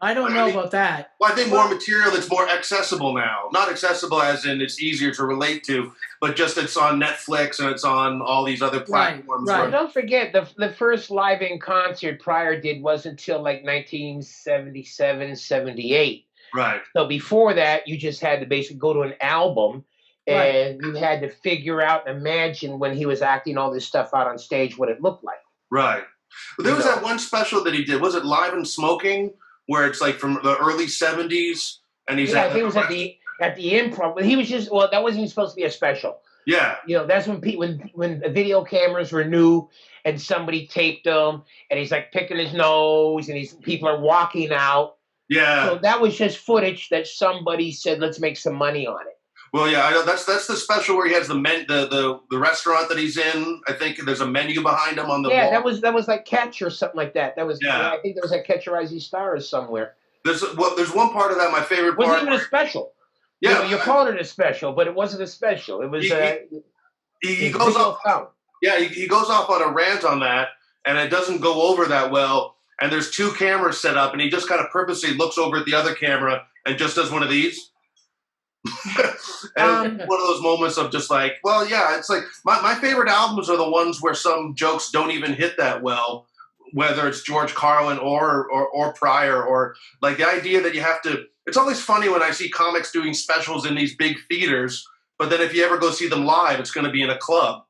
I don't know about that. Well, I think more material that's more accessible now. Not accessible as in it's easier to relate to, but just it's on Netflix and it's on all these other platforms. Right. Well, don't forget, the first live-in concert Pryor did wasn't until like 1977, 78. Right. So before that, you just had to basically go to an album and you had to figure out and imagine when he was acting all this stuff out on stage what it looked like. Right. But there was that one special that he did. Was it Live and Smoking, where it's like from the early 70s? And he's I think it was at the Improv. He was just, that wasn't even supposed to be a special. Yeah. You know, that's when the video cameras were new and somebody taped them and he's like picking his nose and people are walking out. Yeah. So that was just footage that somebody said, let's make some money on it. Well, yeah, I know that's the special where he has the restaurant that he's in. I think there's a menu behind him on the wall. that was like Catch or something like that. That was I think there was a Catch a Rising Star or somewhere. There's one part of that, my favorite part. It wasn't even a special. Yeah, you're calling it a special, but it wasn't a special. It was he goes off. Yeah, he goes off on a rant on that. and it doesn't go over that well. And there's two cameras set up, and he just kind of purposely looks over at the other camera and just does one of these. And one of those moments of just like, well, yeah, it's like my favorite albums are the ones where some jokes don't even hit that well, whether it's George Carlin or Pryor, or like the idea that you have to. It's always funny when I see comics doing specials in these big theaters, but then if you ever go see them live, it's going to be in a club.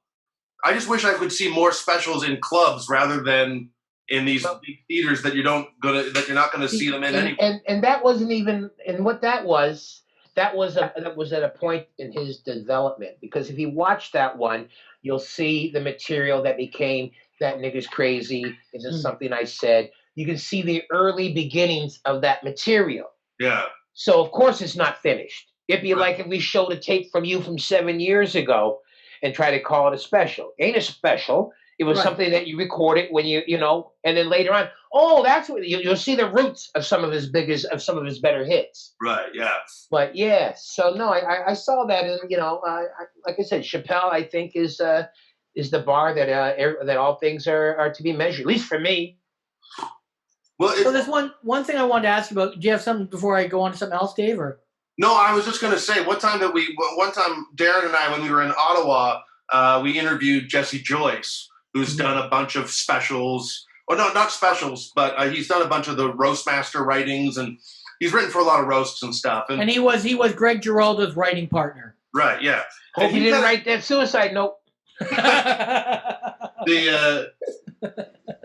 I just wish I could see more specials in clubs rather than in these big theaters that you're not gonna see them in anyway. And that wasn't even, and what that was at a point in his development, because if you watch that one, you'll see the material that became That Nigga's Crazy. Is this something I said? You can see the early beginnings of that material. Yeah. So of course it's not finished. It'd be like if we showed a tape from you from 7 years ago and try to call it a special. Ain't a special. It was something that you recorded when you know, and then later on, that's what you'll see the roots of some of his better hits. Right. Yeah. But yeah, so no, I saw that, and like I said, Chappelle, I think is the bar that all things are to be measured, at least for me. Well, so there's one thing I wanted to ask you about. Do you have something before I go on to something else, Dave? Or no, I was just going to say one time Darren and I, when we were in Ottawa, we interviewed Jesse Joyce, who's done a bunch of specials. Or no, not specials, but he's done a bunch of the Roastmaster writings, and he's written for a lot of roasts and stuff. And he was Greg Giraldo's writing partner. Right. Yeah. Hope he didn't write that suicide note.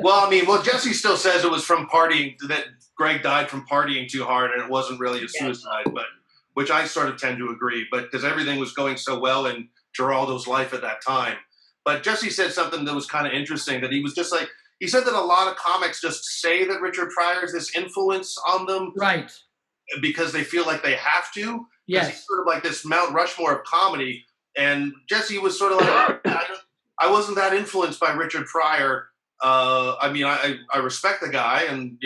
Well, Jesse still says it was from partying, that Greg died from partying too hard, and it wasn't really a suicide, but which I sort of tend to agree, but because everything was going so well in Giraldo's life at that time. But Jesse said something that was kind of interesting, that he was just like, he said that a lot of comics just say that Richard Pryor is this influence on them. Right. Because they feel like they have to. Yes. He's sort of like this Mount Rushmore of comedy. And Jesse was sort of like, I wasn't that influenced by Richard Pryor. I respect the guy, and,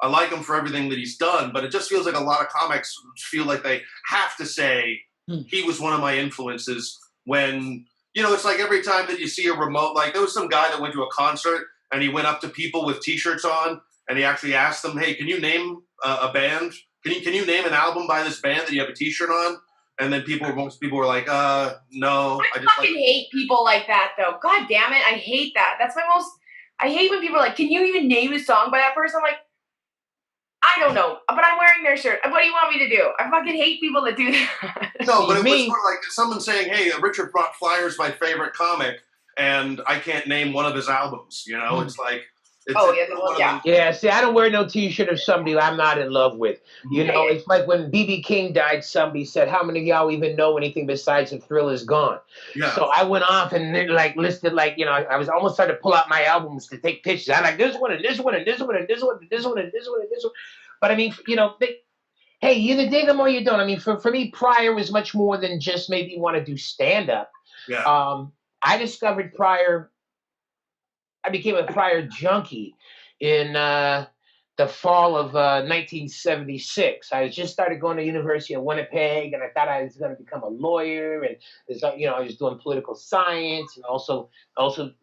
I like him for everything that he's done, but it just feels like a lot of comics feel like they have to say he was one of my influences when, it's like every time that you see a remote, like there was some guy that went to a concert and he went up to people with T-shirts on and he actually asked them, hey, can you name a band? Can you name an album by this band that you have a T-shirt on? And then most people were like, no. I fucking hate people like that, though. God damn it. I hate that. I hate when people are like, can you even name a song by that person? I'm like, I don't know, but I'm wearing their shirt. What do you want me to do? I fucking hate people that do that. No, but it was sort of like someone saying, hey, Richard Flyer's my favorite comic, and I can't name one of his albums. It's like... Yeah, see, I don't wear no T-shirt of somebody I'm not in love with. It's like when B.B. King died, somebody said, how many of y'all even know anything besides The Thrill Is Gone? Yeah. So I went off and listed, I was almost trying to pull out my albums to take pictures. I like this one and this one and this one and this one and this one and this one and this one. But I mean, hey, you either dig them or you don't. I mean, for me, Pryor was much more than just maybe want to do stand-up. Yeah. I discovered Pryor. I became a Pryor junkie in the fall of 1976. I just started going to University of Winnipeg, and I thought I was going to become a lawyer, and I was doing political science, and also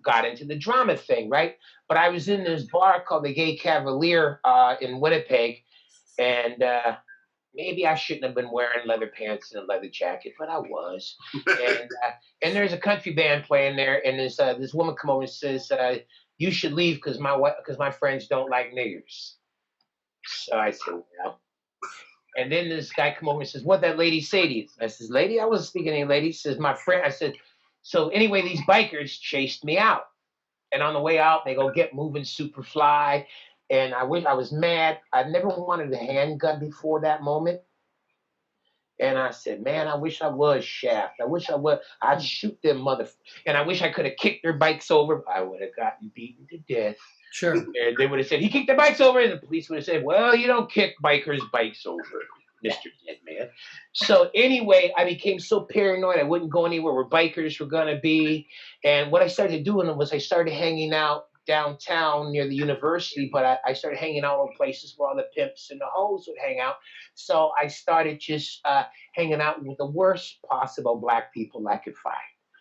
got into the drama thing, right? But I was in this bar called the Gay Cavalier in Winnipeg, and maybe I shouldn't have been wearing leather pants and a leather jacket, but I was. And there's a country band playing there, and this woman come over and says, you should leave because my friends don't like niggers. So I said, well. And then this guy come over and says, what that lady say to you? I says, lady, I wasn't speaking to any lady. He says, my friend. I said, so anyway, these bikers chased me out. And on the way out, they go, get moving, Superfly. And I was mad. I never wanted a handgun before that moment. And I said, man, I wish I was Shaft. I wish I would. I'd shoot them And I wish I could have kicked their bikes over. I would have gotten beaten to death. Sure. And they would have said, he kicked their bikes over. And the police would have said, well, you don't kick bikers' bikes over, Mr. Deadman. So anyway, I became so paranoid. I wouldn't go anywhere where bikers were going to be. And what I started doing was I started hanging out downtown near the university, but I started hanging out in places where all the pimps and the hoes would hang out. So I started just hanging out with the worst possible black people I could find.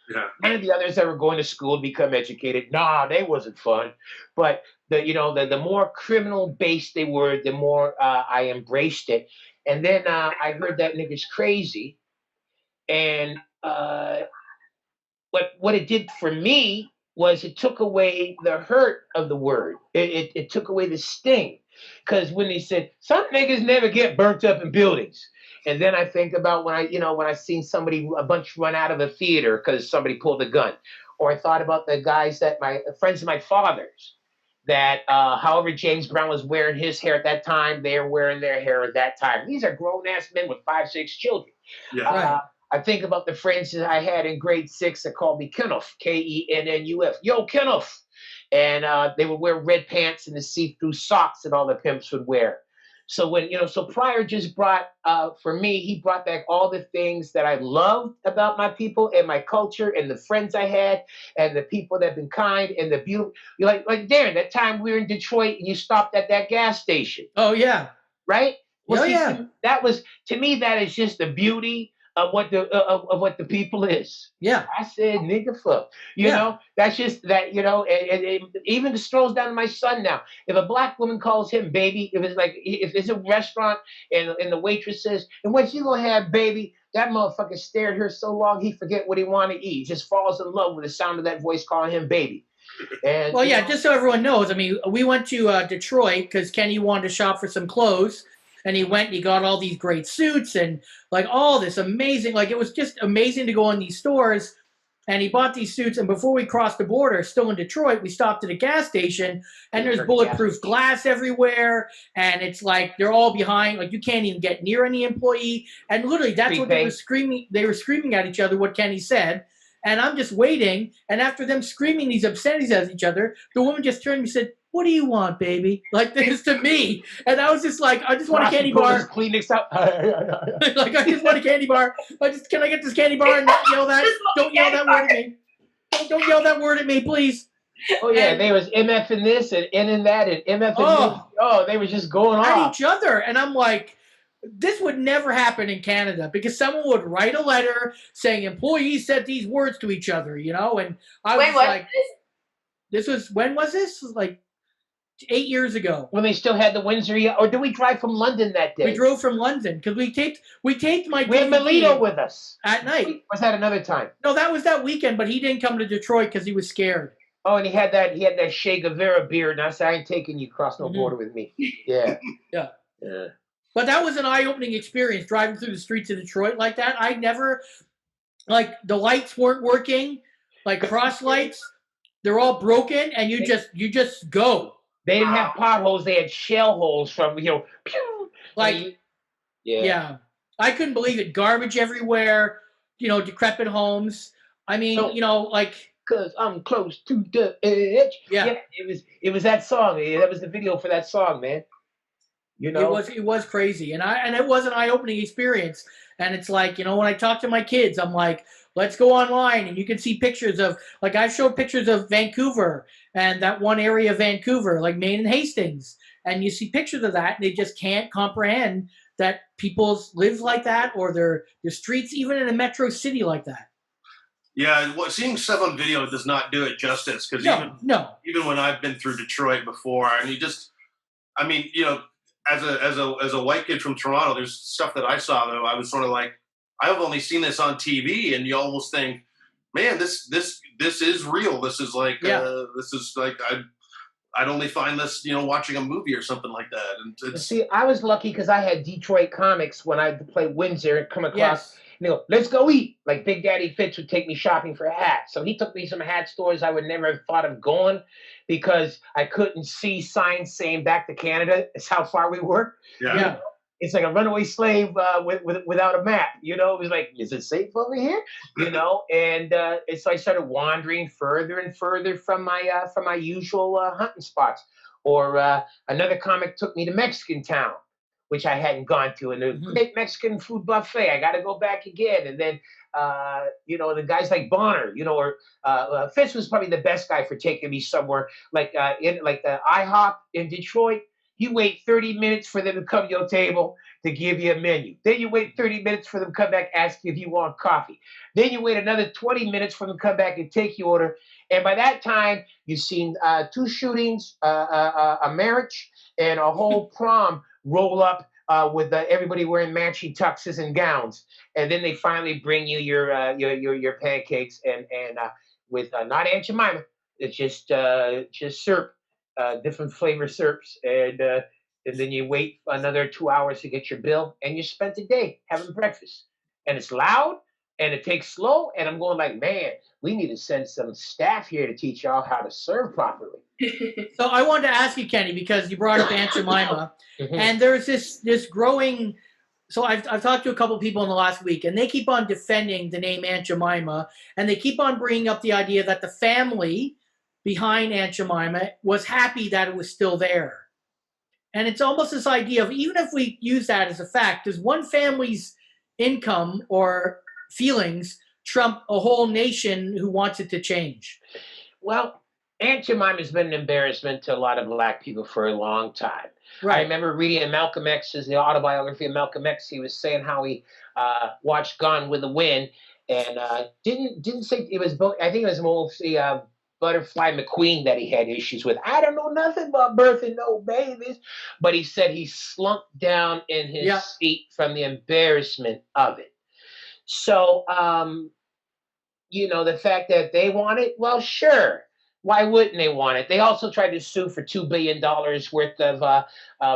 Yeah. None of the others that were going to school to become educated, nah, they wasn't fun. But the more criminal based they were, the more I embraced it. And then I heard that nigga's crazy, and what it did for me was it took away the hurt of the word. It took away the sting. Because when they said some niggas never get burnt up in buildings, and then I think about when I seen a bunch run out of a theater because somebody pulled a gun, or I thought about the guys that my friends of my father's that however James Brown was wearing his hair at that time, they're wearing their hair at that time. These are grown ass men with 5, 6 children. Yeah. Right. I think about the friends that I had in grade 6 that called me Kenneth, Kennuf. Yo, Kenneth. And they would wear red pants and the see-through socks that all the pimps would wear. So so Pryor just brought, for me, he brought back all the things that I loved about my people and my culture and the friends I had and the people that have been kind and the beautiful. Like Darren, that time we were in Detroit and you stopped at that gas station. Oh yeah. Right? Well, Oh, see, yeah. that was, to me, that is just the beauty of what the people is. Yeah. I said, nigga, fuck. You know, that's just that, and even the strolls down to my son now. If a black woman calls him baby, if it's a restaurant and the waitress says, and what you gonna have, baby? That motherfucker stared her so long he forget what he want to eat. He just falls in love with the sound of that voice calling him baby. And Well, yeah, just so everyone knows, I mean, we went to Detroit because Kenny wanted to shop for some clothes. And he went and he got all these great suits and like all this amazing, like it was just amazing to go in these stores. And he bought these suits. And before we crossed the border, still in Detroit, we stopped at a gas station and there's bulletproof glass everywhere. And it's like they're all behind, like you can't even get near any employee. And literally that's what they were screaming. They were screaming at each other, what Kenny said. And I'm just waiting. And after them screaming these obscenities at each other, the woman just turned to me and said, "What do you want, baby?" Like this to me. And I was just like, I just want a candy bar. Kleenex out. Like, I just want a candy bar. Can I get this candy bar and not yell that? Don't yell that word at me. Don't yell that word at me, please. Oh, yeah. They was MF in this and N in that and MF in this. Oh, they were just going at off. each other. And I'm like, this would never happen in Canada because someone would write a letter saying employees said these words to each other, and I was like, when was this? Like 8 years ago. When they still had the Windsor, or did we drive from London that day? We drove from London because we taped my We had Melito with us at night. Was that another time? No, that was that weekend, but he didn't come to Detroit because he was scared. Oh, and he had that Che Guevara beard, and I said, I ain't taking you across no border with me. Yeah. Yeah. Yeah. But that was an eye-opening experience driving through the streets of Detroit like that. I never, like the lights weren't working, like cross lights, they're all broken, and you just go. They didn't have potholes; they had shell holes from pew. Like, yeah. I couldn't believe it. Garbage everywhere. Decrepit homes. I mean, like. Cause I'm close to the edge. Yeah. It was that song. That was the video for that song, man. It was crazy, and it was an eye-opening experience. And it's like, when I talk to my kids, I'm like, let's go online, and you can see pictures of, like, I showed pictures of Vancouver and that one area of Vancouver, like Maine and Hastings, and you see pictures of that, and they just can't comprehend that people live like that, or their streets, even in a metro city like that. Yeah, seeing stuff on video does not do it justice, because even when I've been through Detroit before, and as a white kid from Toronto, there's stuff that I saw that I was sort of like, I've only seen this on TV, and you almost think, man, this is real. This is like I'd only find this, watching a movie or something like that. And see, I was lucky because I had Detroit comics when I played Windsor and come across. Yes. Let's go eat. Like Big Daddy Fitz would take me shopping for hats. So he took me some hat stores I would never have thought of going because I couldn't see signs saying back to Canada. It's how far we were. Yeah. It's like a runaway slave without a map. It was like, is it safe over here? And so I started wandering further and further from my usual hunting spots. Or another comic took me to Mexican Town, which I hadn't gone to, and the great Mexican food buffet. I got to go back again. And then, the guys like Bonner, or Fitz was probably the best guy for taking me somewhere like the IHOP in Detroit. You wait 30 minutes for them to come to your table to give you a menu. Then you wait 30 minutes for them to come back, ask you if you want coffee. Then you wait another 20 minutes for them to come back and take your order. And by that time, you've seen 2 shootings, a marriage, and a whole prom roll up with everybody wearing matching tuxes and gowns. And then they finally bring you your pancakes and with not Aunt Jemima. It's just syrup, different flavor syrups, and then you wait another 2 hours to get your bill, and you spent the day having breakfast. And it's loud, and it takes slow, and I'm going like, man, we need to send some staff here to teach y'all how to serve properly. So I wanted to ask you, Kenny, because you brought up Aunt Jemima, and there's this growing. So I've talked to a couple of people in the last week, and they keep on defending the name Aunt Jemima, and they keep on bringing up the idea that the family behind Aunt Jemima was happy that it was still there. And it's almost this idea of, even if we use that as a fact, does one family's income or feelings trump a whole nation who wants it to change? Well, Aunt Jemima's been an embarrassment to a lot of black people for a long time. Right. I remember reading Malcolm X's, the autobiography of Malcolm X. He was saying how he watched Gone with the Wind, and didn't say it was. I think it was mostly Butterfly McQueen that he had issues with. I don't know nothing about birthing no babies, but he said he slumped down in his seat from the embarrassment of it. So, the fact that they want it, well, sure. Why wouldn't they want it? They also tried to sue for $2 billion worth of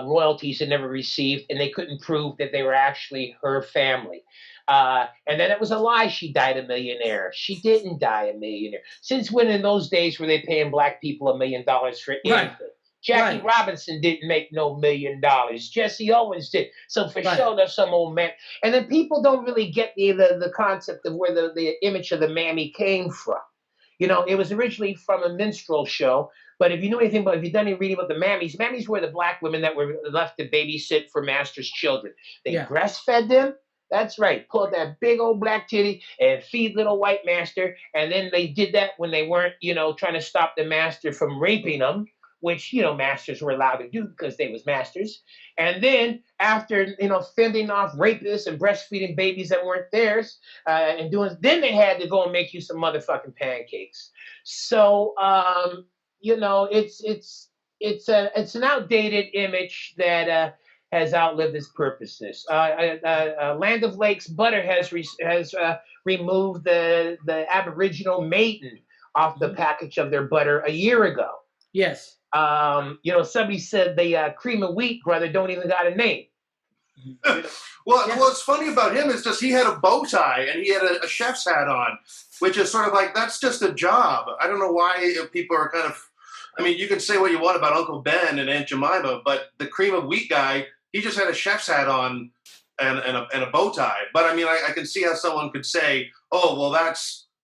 royalties they never received, and they couldn't prove that they were actually her family. And then it was a lie she died a millionaire. She didn't die a millionaire. Since when in those days were they paying black people $1 million for anything? Jackie Robinson didn't make no $1 million. Jesse Owens did. So for sure, there's some old man. And then people don't really get the concept of where the image of the mammy came from. It was originally from a minstrel show, but if you know anything about, if you've done any reading about the mammies were the black women that were left to babysit for master's children. They breastfed them. That's right. Pull that big old black titty and feed little white master. And then they did that when they weren't, trying to stop the master from raping them, which, masters were allowed to do because they was masters. And then after, fending off rapists and breastfeeding babies that weren't theirs then they had to go and make you some motherfucking pancakes. So, it's an outdated image that has outlived its purposes. Land of Lakes Butter has removed the Aboriginal maiden off the package of their butter a year ago. Yes. Somebody said the cream of wheat brother don't even got a name. What's funny about him is just he had a bow tie and he had a chef's hat on, which is sort of like, that's just a job. I don't know why people are kind of, you can say what you want about Uncle Ben and Aunt Jemima, but the cream of wheat guy, he just had a chef's hat on and a bow tie. But I can see how someone could say, oh, well,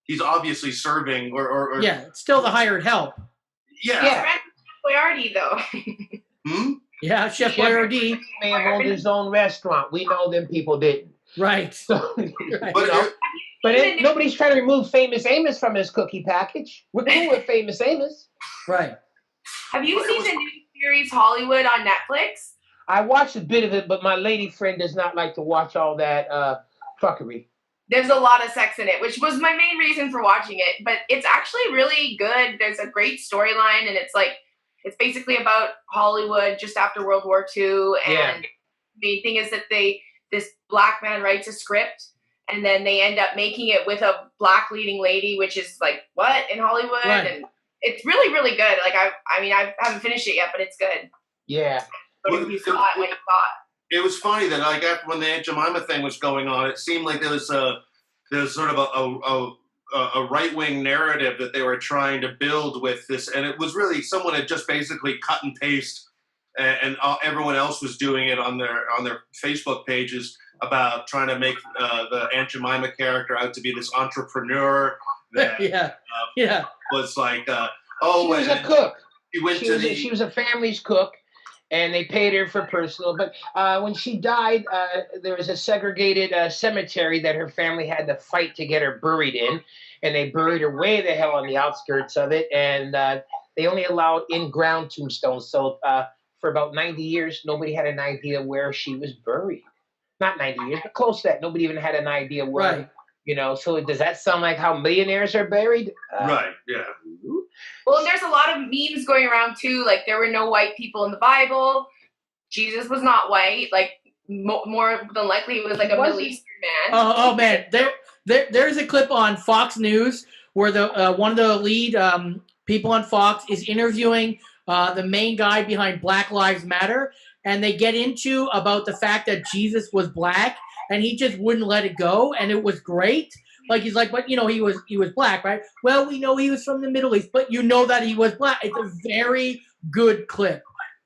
he's obviously serving or it's still the hired help. Yeah. Boyardee, though. Yeah, Chef Boyardee may have owned his own restaurant. We know them people didn't. Right. So, nobody's trying to remove Famous Amos from his cookie package. We're cool with Famous Amos. Right. Have you seen the new series Hollywood on Netflix? I watched a bit of it, but my lady friend does not like to watch all that fuckery. There's a lot of sex in it, which was my main reason for watching it. But it's actually really good. There's a great storyline, and it's basically about Hollywood just after World War II. And the thing is that this black man writes a script, and then they end up making it with a black leading lady, which is like, what, in Hollywood? Right. And it's really, really good. I haven't finished it yet, but it's good. Yeah. What you thought. It was funny that after when the Aunt Jemima thing was going on, it seemed like there was sort of a right-wing narrative that they were trying to build with this, and it was really someone had just basically cut and paste, and everyone else was doing it on their Facebook pages about trying to make the Aunt Jemima character out to be this entrepreneur that was like, she was a cook. She was a family's cook. And they paid her for personal. But when she died, there was a segregated cemetery that her family had to fight to get her buried in. And they buried her way the hell on the outskirts of it. And they only allowed in-ground tombstones. So for about 90 years, nobody had an idea where she was buried. Not 90 years, but close to that. Nobody even had an idea where, Right. you know. So does that sound like how millionaires are buried? Right. Yeah. Well, and there's a lot of memes going around too. Like there were no white people in the Bible. Jesus was not white. Like more than likely, it was like a Middle Eastern man. Oh man, there's a clip on Fox News where the one of the lead people on Fox is interviewing the main guy behind Black Lives Matter, and they get into about the fact that Jesus was black, and he just wouldn't let it go, and it was great. Like he's like, but you know, he was black, right? Well, we know he was from the Middle East, but you know that he was black. It's a very good clip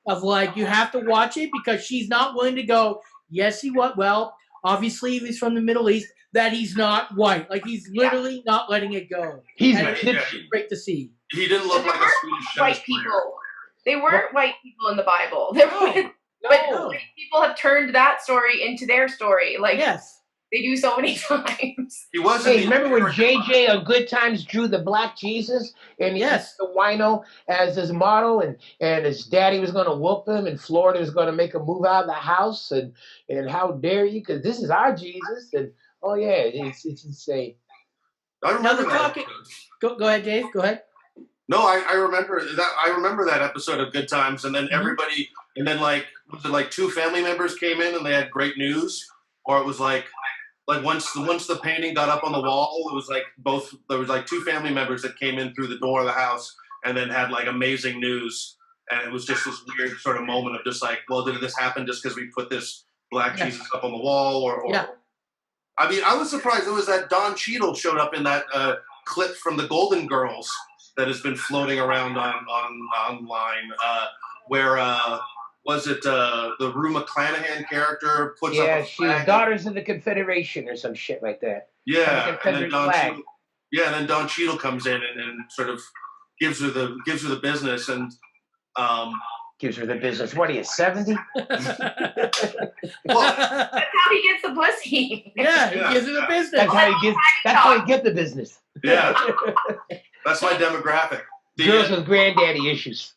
of like, you have to watch it because she's not willing to go, yes, he was. Well, obviously he's from the Middle East, that he's not white. Like he's literally not letting it go. He's great to see. He didn't look like a Swedish white tennis people. player. They weren't white people in the Bible. But white people have turned that story into their story. Like yes. They do so many times. He wasn't. Hey, remember when JJ on Good Times drew the black Jesus and he used the wino as his model, and his daddy was going to whoop him, and Florida was going to make him move out of the house, and how dare you? Because this is our Jesus, and oh yeah, it's insane. I remember that. Go ahead, Dave. Go ahead. No, I remember that. I remember that episode of Good Times, and then everybody, and then like was it like 2 family members came in and they had great news, or it was like once the painting got up on the wall, it was like there was like 2 family members that came in through the door of the house and then had like amazing news, and it was just this weird sort of moment of just like, well, did this happen just because we put this black Jesus up on the wall, or I mean, I was surprised. It was that Don Cheadle showed up in that clip from the Golden Girls that has been floating around online, where was it the Rue McClanahan character puts up a she's flag? Daughters of the Confederation or some shit like that. Yeah, and then Don Cheadle comes in and sort of gives her the business, and gives her the business. What are you, 70? Well, that's how he gets the pussy. Yeah, he gives her the business. That's how he gets the business. Yeah, that's my demographic. Girls with granddaddy issues.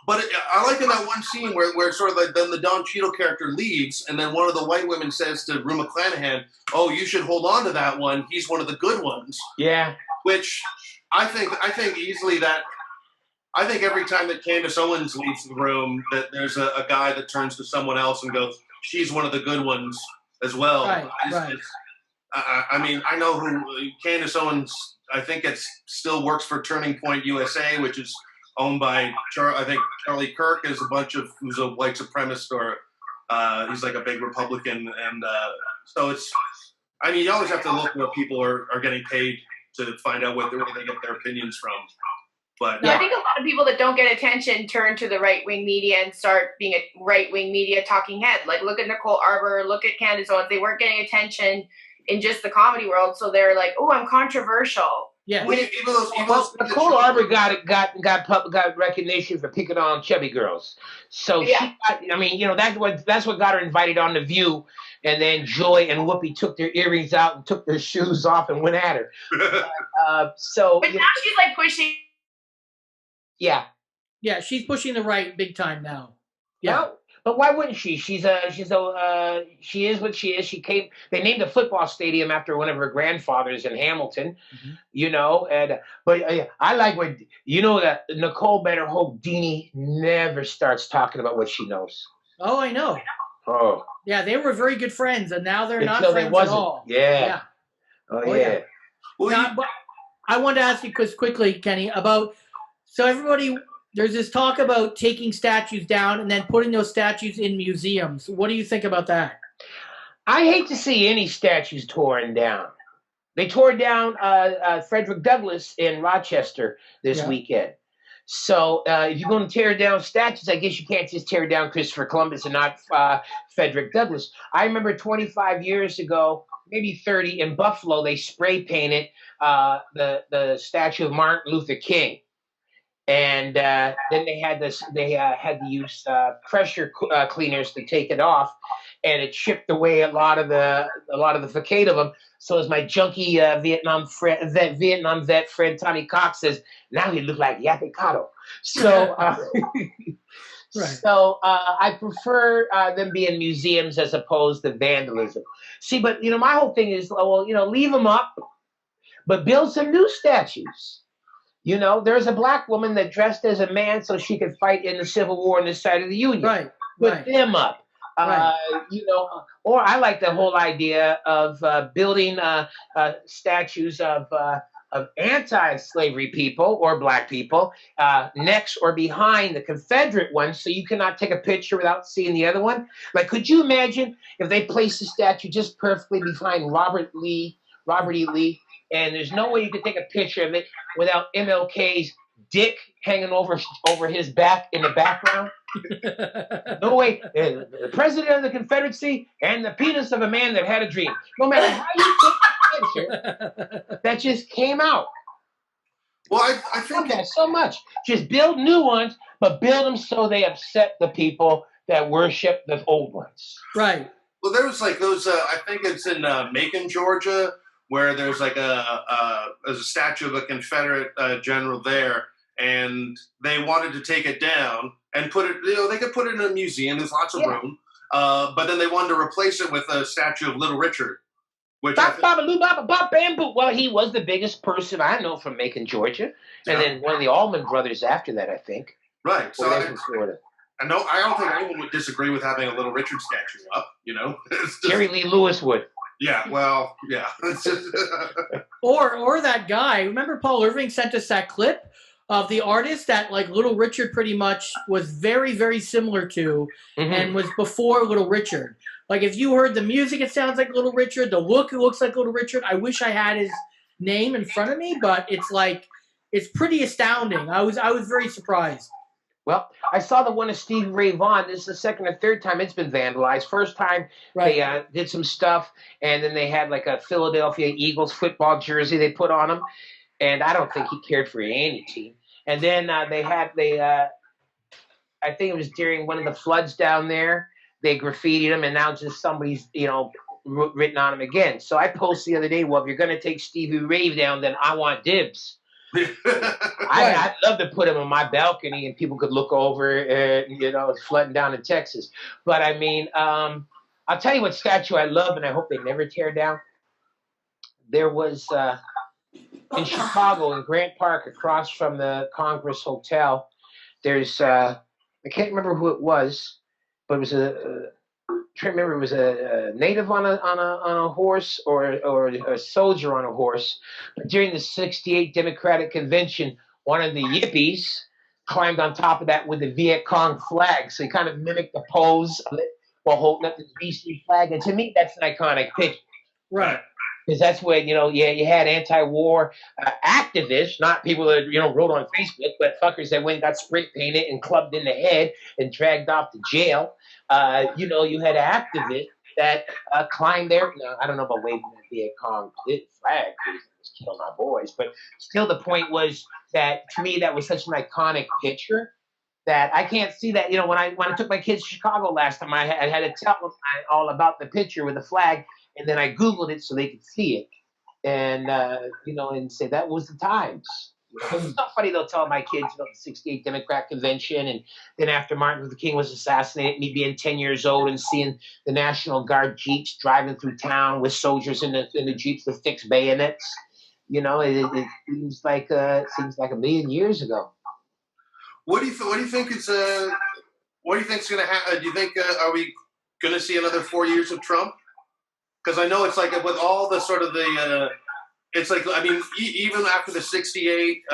But I like in that one scene where sort of like then the Don Cheadle character leaves, and then one of the white women says to Rue McClanahan, "Oh, you should hold on to that one. He's one of the good ones." Yeah. Which I think easily that I think every time that Candace Owens leaves the room, that there's a guy that turns to someone else and goes, "She's one of the good ones as well." Right. I mean, I know who Candace Owens. I think it still works for Turning Point USA, which is owned by I think Charlie Kirk is who's a white supremacist, or he's like a big Republican, and so it's. I mean, you always have to look where people are getting paid to find out where they get their opinions from. But I think a lot of people that don't get attention turn to the right-wing media and start being a right-wing media talking head. Like, look at Nicole Arbor, look at Candace Owens. They weren't getting attention in just the comedy world, so they're like, "Oh, I'm controversial." Yeah. Nicole Arbor got recognition for picking on chubby girls. So she got, I mean, you know, that's what got her invited on The View. And then Joy and Whoopi took their earrings out and took their shoes off and went at her. But now she's like pushing. Yeah. Yeah, she's pushing the right big time now. Yeah. Well, but why wouldn't she? She is what she is. They named a football stadium after one of her grandfathers in Hamilton, you know. But I like what, you know, that Nicole better hope Deanie never starts talking about what she knows. Oh, I know. Oh. Yeah, they were very good friends, and now they're not Until friends they wasn't. at all. Yeah. Oh, yeah. Well, now, but I wanted to ask you quickly, Kenny, about, so everybody, there's this talk about taking statues down and then putting those statues in museums. What do you think about that? I hate to see any statues torn down. They tore down Frederick Douglass in Rochester this weekend. So if you're going to tear down statues, I guess you can't just tear down Christopher Columbus and not Frederick Douglass. I remember 25 years ago, maybe 30, in Buffalo, they spray painted the statue of Martin Luther King. And then they had to use pressure cleaners to take it off. and it chipped away a lot of the facade of him. So as my junkie Vietnam vet friend Tommy Cox says, now he looked like Yappy Cotto. So I prefer them being museums as opposed to vandalism. See, but my whole thing is, leave them up, but build some new statues. There's a black woman that dressed as a man so she could fight in the Civil War on this side of the Union. Right. Put them up. Right. Or I like the whole idea of building statues of anti-slavery people or black people next or behind the Confederate one, so you cannot take a picture without seeing the other one. Like, could you imagine if they placed a statue just perfectly behind Robert E. Lee, and there's no way you could take a picture of it without MLK's dick hanging over his back in the background? No way. The president of the Confederacy and the penis of a man that had a dream. No matter how you take the picture, that just came out. Well, I think that so much. Just build new ones, but build them so they upset the people that worship the old ones. Right. Well, there was like those. I think it's in Macon, Georgia, where there's like there's a statue of a Confederate general there, and they wanted to take it down and put it. They could put it in a museum. There's lots of room, but then they wanted to replace it with a statue of Little Richard. Which bamboo. Well, he was the biggest person I know from Macon, Georgia, and then one of the Allman Brothers after that, I think. Right. So from Florida. I don't think anyone would disagree with having a Little Richard statue up. It's just, Jerry Lee Lewis would. Yeah. Well. Yeah. It's just or that guy. Remember, Paul Irving sent us that clip of the artist that like Little Richard pretty much was very, very similar to, and was before Little Richard. Like if you heard the music, it sounds like Little Richard. The look, it looks like Little Richard. I wish I had his name in front of me, but it's pretty astounding. I was very surprised. Well, I saw the one of Stevie Ray Vaughan. This is the second or third time it's been vandalized. First time they did some stuff, and then they had like a Philadelphia Eagles football jersey they put on him, and I don't think he cared for any team. And then I think it was during one of the floods down there, they graffitied him, and now just somebody's, written on him again. So I posted the other day, well, if you're going to take Stevie Ray down, then I want dibs. I'd love to put him on my balcony and people could look over, it's flooding down in Texas. But I mean, I'll tell you what statue I love, and I hope they never tear down. There was... in Chicago, in Grant Park, across from the Congress Hotel, there's I can't remember who it was, but it was a native on a horse or a soldier on a horse. But during the '68 Democratic Convention, one of the yippies climbed on top of that with the Viet Cong flag, so he kind of mimicked the pose of it while holding up the VC flag. And to me, that's an iconic picture. Right. Because that's when, you had anti-war activists, not people that, wrote on Facebook, but fuckers that went and got spray painted and clubbed in the head and dragged off to jail. You had activists that climbed there. I don't know about waving that Viet Cong flag because it was killing our boys. But still the point was that, to me, that was such an iconic picture that I can't see that. When I took my kids to Chicago last time, I had to tell them all about the picture with the flag. And then I Googled it so they could see it, and and say that was the times. It's not funny they'll tell my kids, the '68 Democrat Convention, and then after Martin Luther King was assassinated, me being 10 years old and seeing the National Guard jeeps driving through town with soldiers in the jeeps with fixed bayonets. It seems like a million years ago. What do you think is what do you think's going to happen? Do you think are we going to see another 4 years of Trump? Because I know it's like with all the sort of it's like, I mean, even after the '68,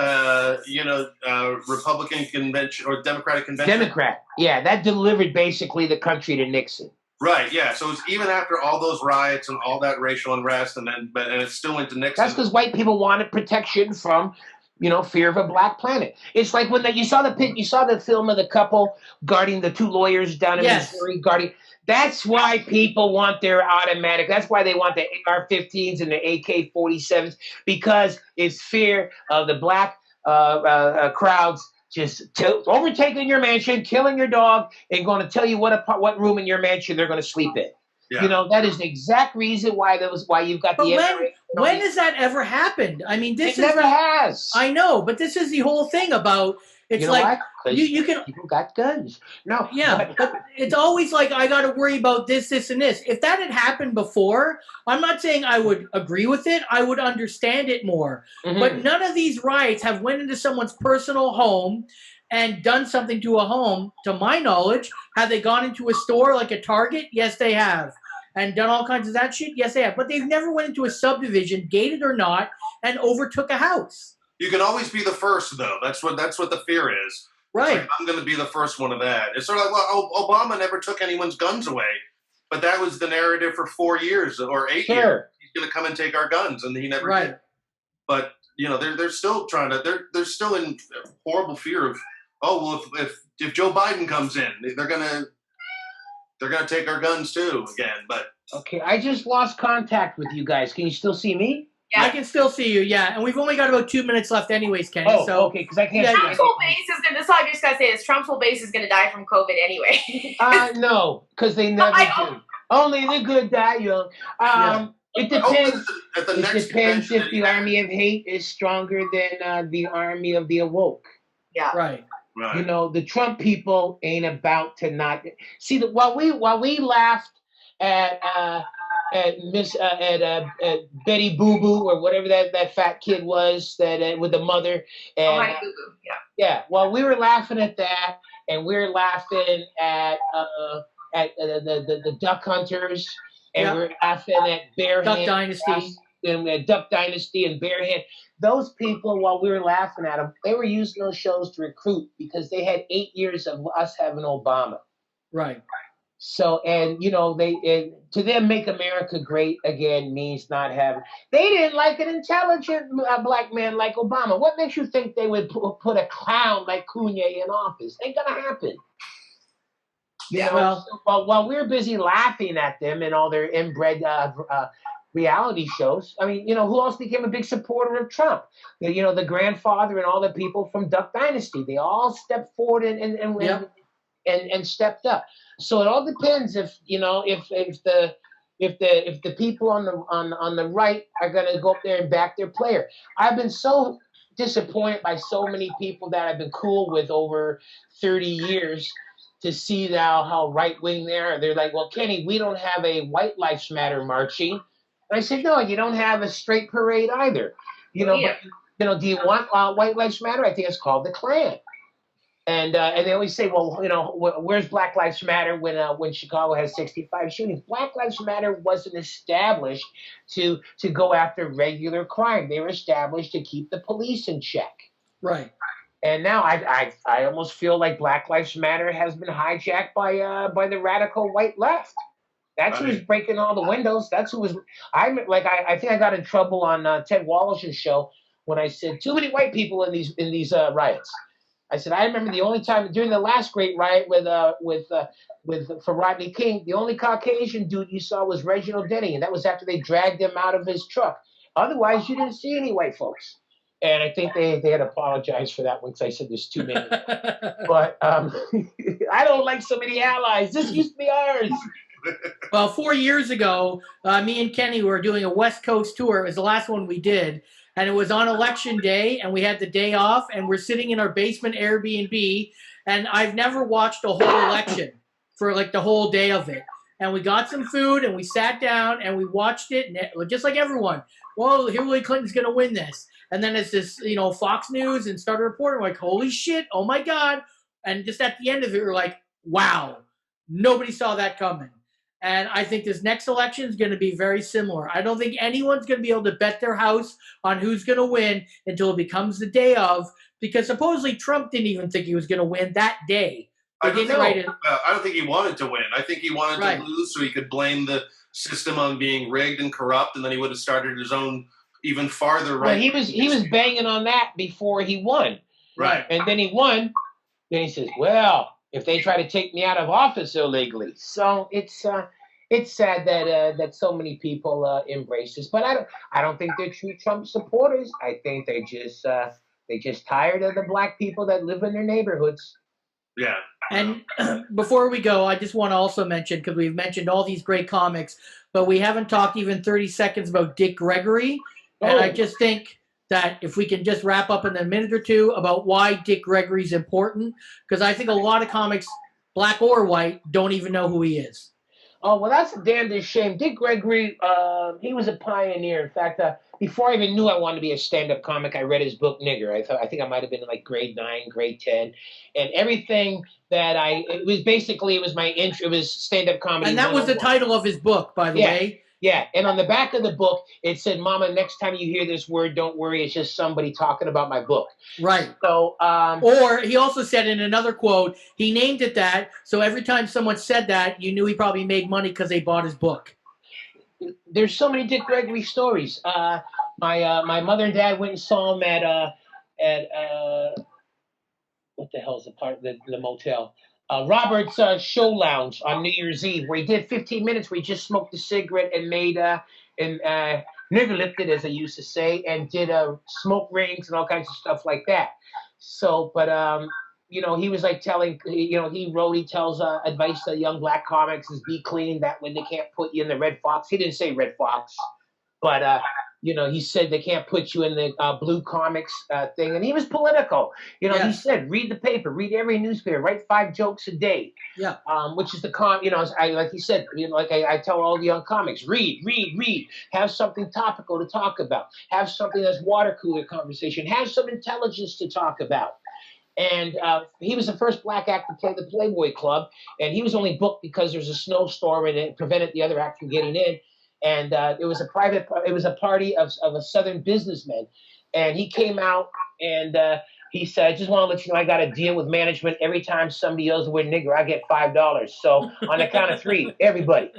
Republican convention or Democratic convention. Democrat, yeah, that delivered basically the country to Nixon. Right, yeah. So it's even after all those riots and all that racial unrest, and it still went to Nixon. That's because white people wanted protection from, fear of a black planet. It's like when you saw the film of the couple guarding the two lawyers down in Missouri, guarding. That's why people want their automatic. That's why they want the AR-15s and the AK-47s, because it's fear of the black crowds overtaking your mansion, killing your dog, and going to tell you what room in your mansion they're going to sleep in. Yeah. You know, that is the exact reason why you've got But the NRA. when has that ever happened? I mean, It never has. I know, but this is the whole thing about. It's you know like what? you can. People got guns. No. Yeah, but it's always like I got to worry about this, and this. If that had happened before, I'm not saying I would agree with it. I would understand it more. Mhm. But none of these riots have went into someone's personal home and done something to a home. To my knowledge, have they gone into a store like a Target? Yes, they have. And done all kinds of that shit? Yes, they have. But they've never went into a subdivision, gated or not, and overtook a house. You can always be the first, though. That's what the fear is. Right. Like, I'm going to be the first one of that. It's sort of like, well, Obama never took anyone's guns away, but that was the narrative for 4 years or 8 years. He's going to come and take our guns, and he never did. But you know, they're still trying to. They're still in horrible fear of. Oh well, if Joe Biden comes in, they're gonna take our guns too again. But okay, I just lost contact with you guys. Can you still see me? Yeah. I can still see you, yeah. And we've only got about 2 minutes left anyways, Kenny. Oh, so, okay, because I can't see Trump's whole base is going to, this is all I just got to say is Trump's whole base is going to die from COVID anyway. No, because they never do. Only the good die young. It depends. It depends if the army of hate is stronger than the army of the awoke. Yeah. Right. You know, the Trump people ain't about to not see that while we laughed at Betty Boo Boo or whatever that fat kid was that with the mother. And, Boo Boo. Yeah. Yeah. Well, we were laughing at that, and we were laughing at the Duck Hunters, and we're laughing at Bear Duck Hand Dynasty. And Duck Dynasty and Bear Hand. Those people, while we were laughing at them, they were using those shows to recruit because they had 8 years of us having Obama. Right. So, and you know, to them, make America great again means not having. They didn't like an intelligent black man like Obama. What makes you think they would put a clown like Cunha in office? Ain't gonna happen. You know, so while we're busy laughing at them and all their inbred reality shows, I mean, you know, who else became a big supporter of Trump? You know, the grandfather and all the people from Duck Dynasty. They all stepped forward and stepped up. So it all depends if the people on the right are going to go up there and back their player. I've been so disappointed by so many people that I've been cool with over 30 years to see now how right wing they are. They're like, well, Kenny, we don't have a White Lives Matter marching. And I said, no, you don't have a straight parade either. You know, but you know, do you want White Lives Matter? I think it's called the Klan. And they always say, well, you know, where's Black Lives Matter when Chicago has 65 shootings? Black Lives Matter wasn't established to go after regular crime. They were established to keep the police in check. Right. And now I almost feel like Black Lives Matter has been hijacked by the radical white left. That's who's breaking all the windows. That's who was. I think I got in trouble on Ted Wallach's show when I said too many white people in these riots. I said, I remember the only time during the last great riot for Rodney King, the only Caucasian dude you saw was Reginald Denny, and that was after they dragged him out of his truck. Otherwise, you didn't see any white folks. And I think they had apologized for that one because I said there's too many. But I don't like so many allies. This used to be ours. Well, 4 years ago, me and Kenny were doing a West Coast tour. It was the last one we did. And it was on election day, and we had the day off, and we're sitting in our basement Airbnb, and I've never watched a whole election for like the whole day of it. And we got some food, and we sat down, and we watched it, and just like everyone, well, Hillary Clinton's going to win this. And then it's this, you know, Fox News and started reporting, like, holy shit, oh my God. And just at the end of it, we're like, wow, nobody saw that coming. And I think this next election is going to be very similar. I don't think anyone's going to be able to bet their house on who's going to win until it becomes the day of, because supposedly Trump didn't even think he was going to win that day. I don't think he wanted to win. I think he wanted to lose so he could blame the system on being rigged and corrupt, and then he would have started his own even farther right. Well, he was banging on that before he won. Right. And then he won. Then he says, well, if they try to take me out of office illegally. So it's sad that so many people embrace this. But I don't think they're true Trump supporters. I think they just They're just tired of the black people that live in their neighborhoods. Yeah. And before we go, I just want to also mention, because we've mentioned all these great comics, but we haven't talked even 30 seconds about Dick Gregory. And I just think that if we can just wrap up in a minute or two about why Dick Gregory's important, because I think a lot of comics, black or white, don't even know who he is. Oh, well, that's a damnedest shame. Dick Gregory, he was a pioneer. In fact, before I even knew I wanted to be a stand-up comic, I read his book, Nigger. I think I might have been in like grade 9, grade 10. And everything that it was my intro, it was stand-up comedy. And that was the title of his book, by the way. Yeah, and on the back of the book, it said, Mama, next time you hear this word, don't worry, it's just somebody talking about my book. Right. So, or he also said in another quote, he named it that, so every time someone said that, you knew he probably made money because they bought his book. There's so many Dick Gregory stories. My mother and dad went and saw him at what the hell's the motel? Robert's Show Lounge on New Year's Eve, where he did 15 minutes where he just smoked a cigarette and made nigger lipped, as I used to say, and did smoke rings and all kinds of stuff like that. So, but he was like telling, he tells advice to young black comics is be clean, that way they can't put you in the Red Fox. He didn't say Red Fox, but he said they can't put you in the blue comics thing, and he was political. He said, read the paper, read every newspaper, write 5 jokes a day. Yeah. Which is like he said, I tell all the young comics, read, have something topical to talk about, have something that's water cooler conversation, have some intelligence to talk about. And he was the first black act to play the Playboy Club, and he was only booked because there was a snowstorm and it prevented the other act from getting in. And it was a party of a Southern businessman. And he came out and he said, I just want to let you know I got a deal with management. Every time somebody yells the word nigger, I get $5. So on the count of 3, everybody.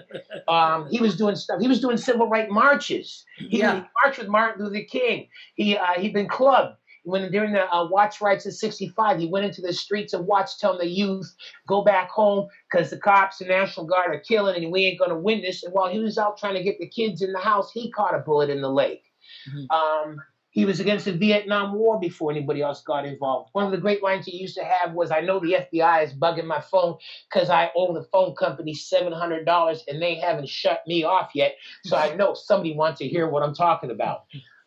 He was doing stuff. He was doing civil rights marches. He marched with Martin Luther King. He'd been clubbed. During the Watts riots in '65, he went into the streets of Watts telling the youth, go back home because the cops and National Guard are killing and we ain't going to win this. And while he was out trying to get the kids in the house, he caught a bullet in the leg. Mm-hmm. He was against the Vietnam War before anybody else got involved. One of the great lines he used to have was, I know the FBI is bugging my phone because I owe the phone company $700 and they haven't shut me off yet. So I know somebody wants to hear what I'm talking about.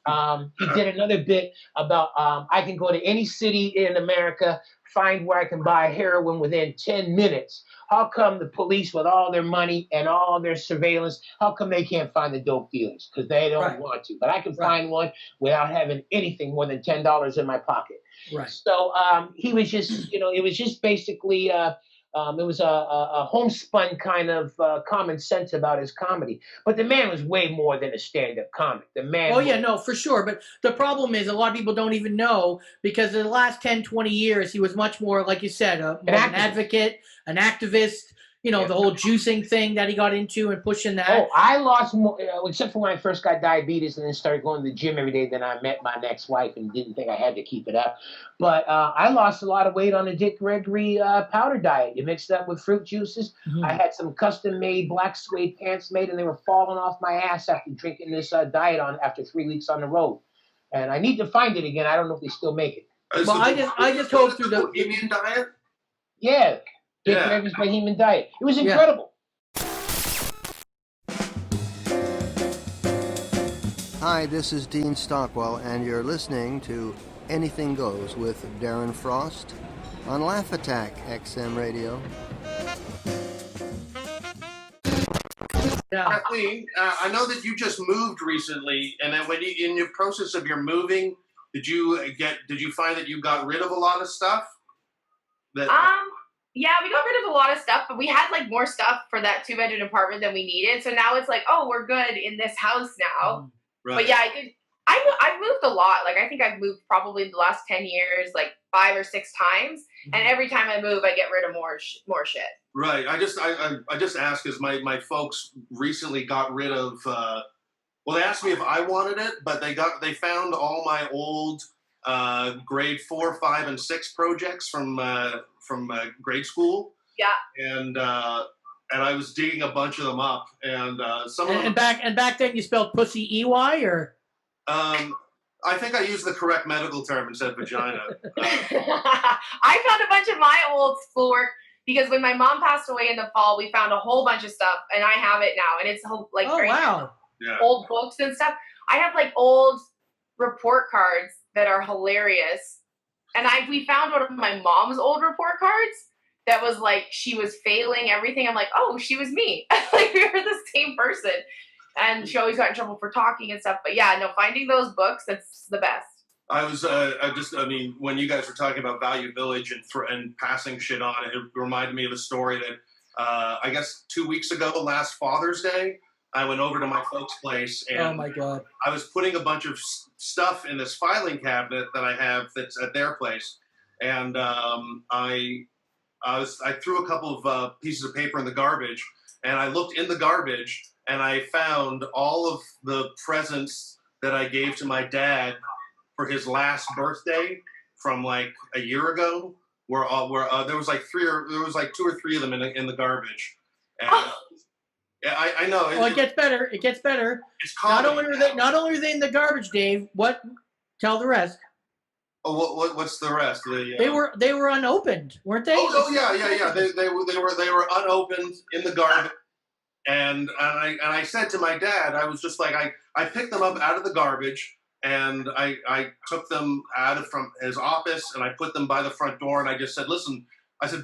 He did another bit about I can go to any city in America, find where I can buy heroin within 10 minutes. How come the police, with all their money and all their surveillance, how come they can't find the dope dealers? Because they don't want to. But I can find one without having anything more than $10 in my pocket. Right. So he was just, it was just basically it was a homespun kind of common sense about his comedy. But the man was way more than a stand-up comic. The man. Oh, yeah, no, for sure. But the problem is a lot of people don't even know because in the last 10, 20 years, he was much more, like you said, more an advocate, an activist. The whole juicing thing that he got into and pushing that. Oh, I lost more, except for when I first got diabetes and then started going to the gym every day. Then I met my next wife and didn't think I had to keep it up. But I lost a lot of weight on the Dick Gregory powder diet. You mix that with fruit juices. Mm-hmm. I had some custom-made black suede pants made, and they were falling off my ass after drinking this diet after 3 weeks on the road. And I need to find it again. I don't know if they still make it. Well, I just hope through the Bohemian diet. Yeah. Dick Gregory's Bohemian diet. It was incredible. Hi, this is Dean Stockwell, and you're listening to Anything Goes with Darren Frost on Laugh Attack XM Radio. Kathleen, I know that you just moved recently, and then in your process of your moving, did you find that you got rid of a lot of stuff? Yeah, we got rid of a lot of stuff, but we had more stuff for that 2-bedroom apartment than we needed. So now it's we're good in this house now. Right. But yeah, I've moved a lot. I think I've moved probably in the last 10 years, 5 or 6 times. Mm-hmm. And every time I move, I get rid of more shit. Right. I just asked because my folks recently got rid of. They asked me if I wanted it, but they found all my old grade 4, 5, and 6 projects from grade school. Yeah. And I was digging a bunch of them up, and some of them. And back then you spelled pussy EY or. I think I used the correct medical term and said vagina. I found a bunch of my old schoolwork because when my mom passed away in the fall, we found a whole bunch of stuff, and I have it now, and it's like old books and stuff. I have like old report cards that are hilarious, and we found one of my mom's old report cards that was like she was failing everything. I'm like, oh, she was me. Like we were the same person. And she always got in trouble for talking and stuff. But yeah, no, finding those books, that's the best. I was, when you guys were talking about Value Village and passing shit on, it reminded me of a story that, I guess 2 weeks ago, last Father's Day, I went over to my folks' place and oh my God. I was putting a bunch of stuff in this filing cabinet that I have that's at their place. And I threw a couple of pieces of paper in the garbage, and I looked in the garbage, and I found all of the presents that I gave to my dad for his last birthday from like a year ago. Where there was like two or three of them in the garbage. And, yeah, I know. Well, it gets better. It gets better. It's not only are they in the garbage, Dave. Tell the rest. Oh, what's the rest? They were unopened, weren't they? Oh yeah. They were unopened in the garbage. And I said to my dad, I was just like, I picked them up out of the garbage, and I took them from his office, and I put them by the front door, and I just said,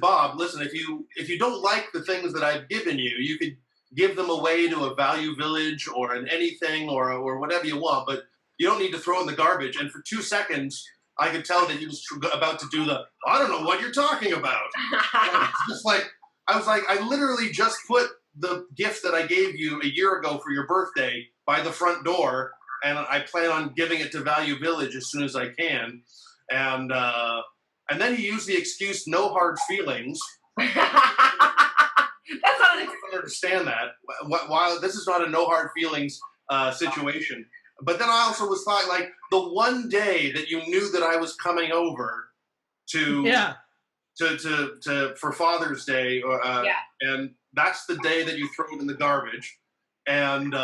Bob, listen, if you don't like the things that I've given you, you could give them away to a Value Village or an anything or whatever you want, but you don't need to throw in the garbage. And for 2 seconds, I could tell that he was about to do I don't know what you're talking about. It's just like, I literally just put the gift that I gave you a year ago for your birthday by the front door, and I plan on giving it to Value Village as soon as I can. And then he used the excuse, no hard feelings. That's not I don't understand that. While this is not a no hard feelings situation. But then I also was thought, like, the one day that you knew that I was coming over for Father's Day, and that's the day that you throw it in the garbage, and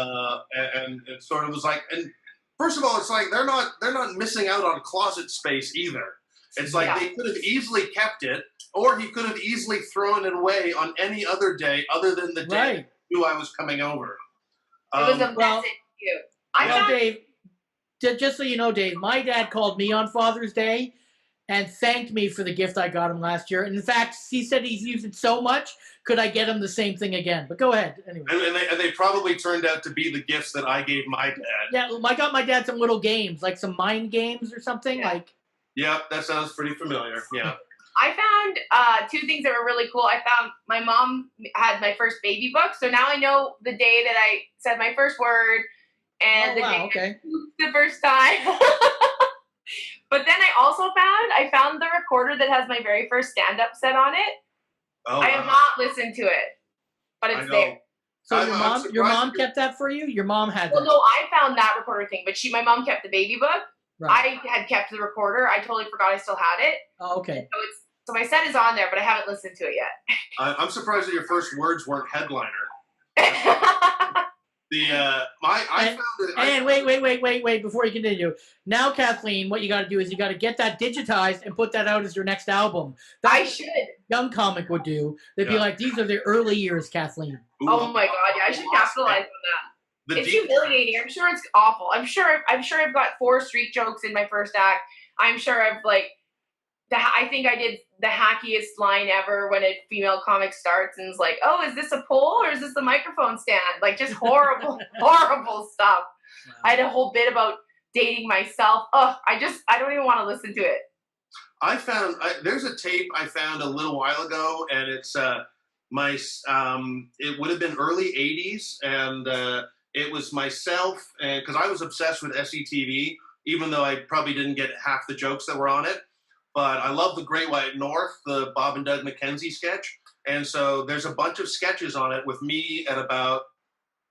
it sort of was like, and first of all, it's like they're not missing out on closet space either. It's like they could have easily kept it, or he could have easily thrown it away on any other day other than the day you knew I was coming over. It was a message to you. Dave, just so you know, Dave, my dad called me on Father's Day and thanked me for the gift I got him last year. And in fact, he said he's used it so much, could I get him the same thing again? But go ahead. Anyway. And they probably turned out to be the gifts that I gave my dad. Yeah, I got my dad some little games, like some mind games or something. Yeah, that sounds pretty familiar. Yeah. I found 2 things that were really cool. I found my mom had my first baby book, so now I know the day that I said my first word and the first time. But then I found the recorder that has my very first stand-up set on it. Oh, I have not listened to it, but it's there. So your mom kept that for you? Your mom had that? Well, no, I found that recorder thing, but my mom kept the baby book. Right. I had kept the recorder. I totally forgot I still had it. Oh, okay. So my set is on there, but I haven't listened to it yet. I'm surprised that your first words weren't headliner. Wait, before you continue. Now, Kathleen, what you got to do is you got to get that digitized and put that out as your next album. I should. Young comic would do. They'd be like, these are the early years, Kathleen. Oh my God, yeah, I should capitalize on that. It's humiliating. I'm sure it's awful. I'm sure I've got 4 street jokes in my first act. I'm sure I think I did the hackiest line ever when a female comic starts and is like, oh, is this a pole or is this the microphone stand? Like, just horrible, horrible stuff. Wow. I had a whole bit about dating myself. Oh, I don't even want to listen to it. There's a tape I found a little while ago, and it's it would have been early 80s, and it was myself, because I was obsessed with SCTV, even though I probably didn't get half the jokes that were on it. But I love the Great White North, the Bob and Doug McKenzie sketch. And so there's a bunch of sketches on it with me at about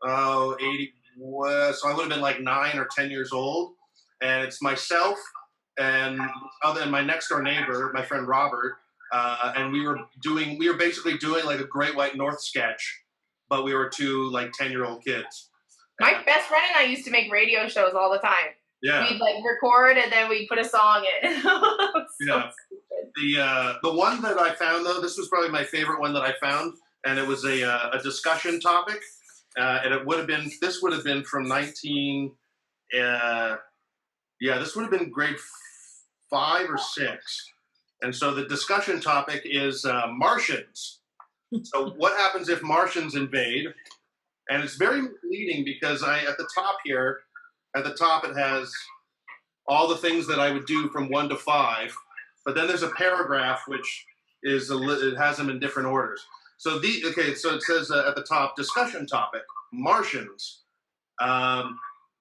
80. So I would have been like 9 or 10 years old. And it's myself and my next door neighbor, my friend Robert. And we were basically doing like a Great White North sketch, but we were 2 like 10-year-old kids. My best friend and I used to make radio shows all the time. Yeah. We'd like record and then we'd put a song in. Yeah. The one that I found though, this was probably my favorite one that I found, and it was a discussion topic, and this would have been from 19. This would have been grade 5 or 6, and so the discussion topic is Martians. So what happens if Martians invade? And it's very misleading because at the top it has all the things that I would do from 1 to 5, but then there's a paragraph which it has them in different orders. So so it says at the top, discussion topic, Martians.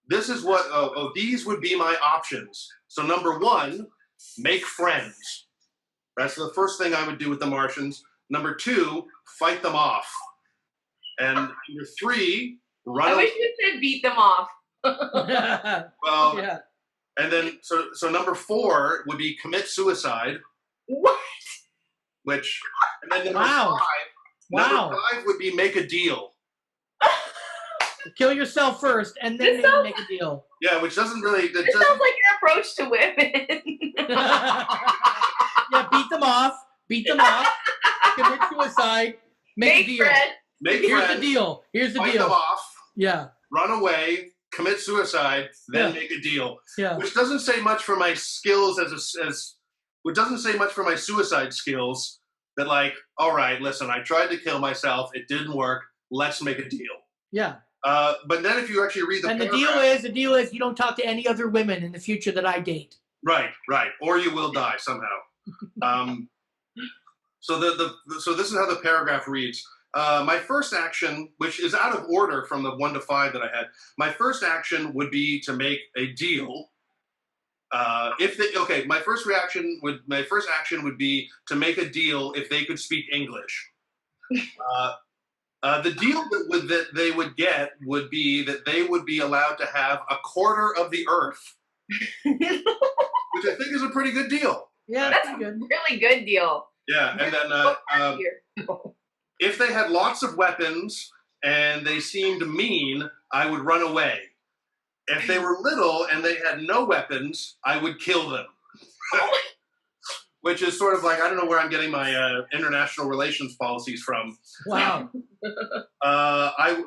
This is what these would be my options. So number 1, make friends. That's the first thing I would do with the Martians. Number 2, fight them off. And number 3, run. I wish you said beat them off. Well, yeah. And then so number 4 would be commit suicide. What? And then number 5 would be make a deal. Kill yourself first, and then maybe make a deal. Yeah, which doesn't really. It sounds like your approach to women. Yeah, beat them off, commit suicide, make a deal. Here's the deal. Fight them off. Yeah. Run away, commit suicide, then make a deal. Yeah. Which doesn't say much for my skills which doesn't say much for my suicide skills. That like, all right, listen, I tried to kill myself, it didn't work. Let's make a deal. Yeah. But then if you actually read the paragraph, the deal is you don't talk to any other women in the future that I date. Right, or you will die somehow. So this is how the paragraph reads. My first action, which is out of order from the 1 to 5 that I had, my first action would be to make a deal. My first action would be to make a deal if they could speak English. The deal that they would get would be that they would be allowed to have a quarter of the Earth, which I think is a pretty good deal. Yeah, that's a really good deal. Yeah, and then if they had lots of weapons and they seemed mean, I would run away. If they were little and they had no weapons, I would kill them. Which is sort of like, I don't know where I'm getting my international relations policies from. Wow. I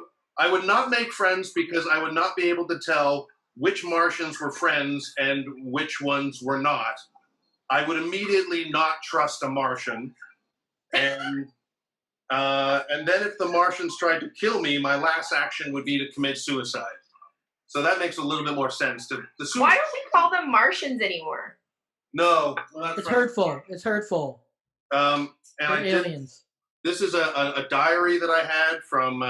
would not make friends because I would not be able to tell which Martians were friends and which ones were not. I would immediately not trust a Martian. And then if the Martians tried to kill me, my last action would be to commit suicide. So that makes a little bit more sense. Why don't we call them Martians anymore? No. It's hurtful. It's hurtful. And aliens. This is a diary that I had from,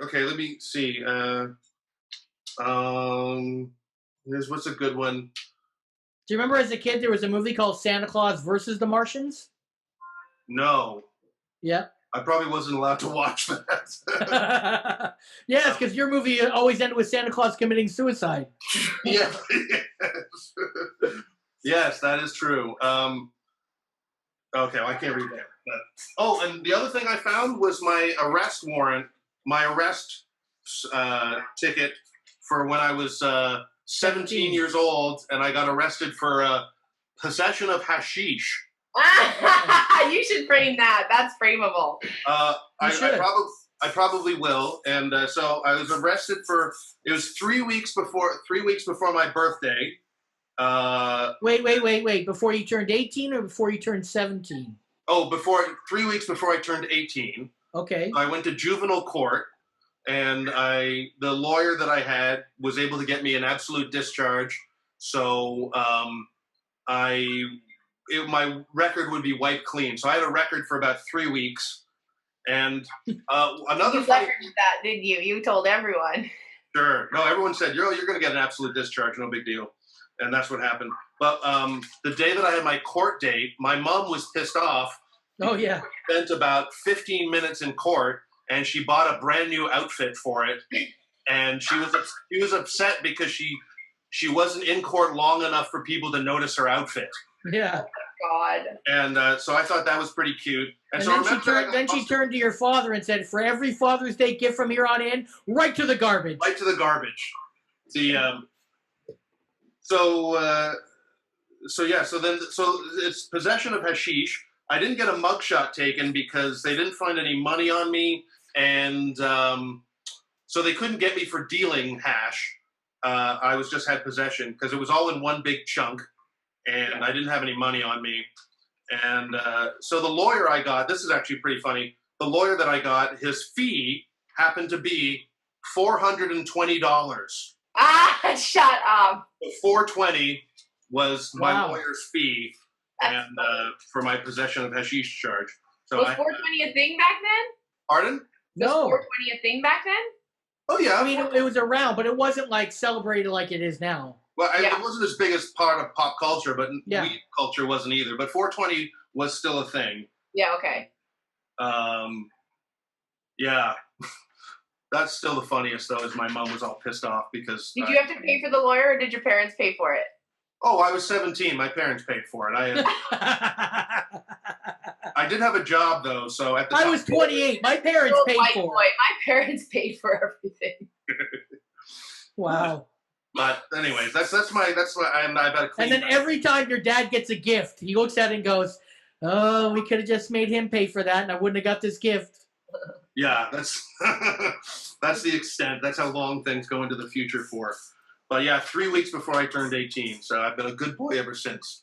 okay, let me see. What's a good one? Do you remember as a kid there was a movie called Santa Claus versus the Martians? No. Yeah. I probably wasn't allowed to watch that. Yes, because your movie always ended with Santa Claus committing suicide. Yeah. Yes, that is true. Okay, well, I can't read that. But, and the other thing I found was my arrest warrant, my arrest ticket for when I was 17 years old, and I got arrested for possession of hashish. You should frame that. That's frameable. I probably will. And so I was arrested it was 3 weeks before my birthday. Wait. Before you turned 18 or before you turned 17? Oh, 3 weeks before I turned 18. Okay. I went to juvenile court, and the lawyer that I had was able to get me an absolute discharge. So my record would be wiped clean. So I had a record for about 3 weeks. And another you leveraged that, didn't you? You told everyone. Sure. No, everyone said, you're going to get an absolute discharge. No big deal. And that's what happened. But the day that I had my court date, my mom was pissed off. Oh, yeah. She spent about 15 minutes in court, and she bought a brand new outfit for it. And she was upset because she wasn't in court long enough for people to notice her outfit. Yeah. God. And so I thought that was pretty cute. And so then she turned to your father and said, for every Father's Day gift from here on in, right to the garbage. Right to the garbage. So it's possession of hashish. I didn't get a mugshot taken because they didn't find any money on me, and so they couldn't get me for dealing hash. I just had possession because it was all in one big chunk, and I didn't have any money on me. And so the lawyer I got, this is actually pretty funny. The lawyer that I got, his fee happened to be $420. Ah, shut up. $420 was my lawyer's fee, and for my possession of hashish charge. So was $420 a thing back then? Pardon? No. Was $420 a thing back then? Oh yeah. I mean, it was around, but it wasn't like celebrated like it is now. Well, it wasn't as big as part of pop culture, but weed culture wasn't either. But 420 was still a thing. Yeah. Okay. Yeah. That's still the funniest, though, is my mom was all pissed off because... Did you have to pay for the lawyer, or did your parents pay for it? Oh, I was 17. My parents paid for it. I did have a job, though, so at the time... I was 28. My parents paid for it. My parents paid for everything. Wow. But anyways, that's my I've got a clean... And then every time your dad gets a gift, he looks at it and goes, "Oh, we could have just made him pay for that, and I wouldn't have got this gift." Yeah, that's the extent. That's how long things go into the future for. But yeah, 3 weeks before I turned 18, so I've been a good boy ever since.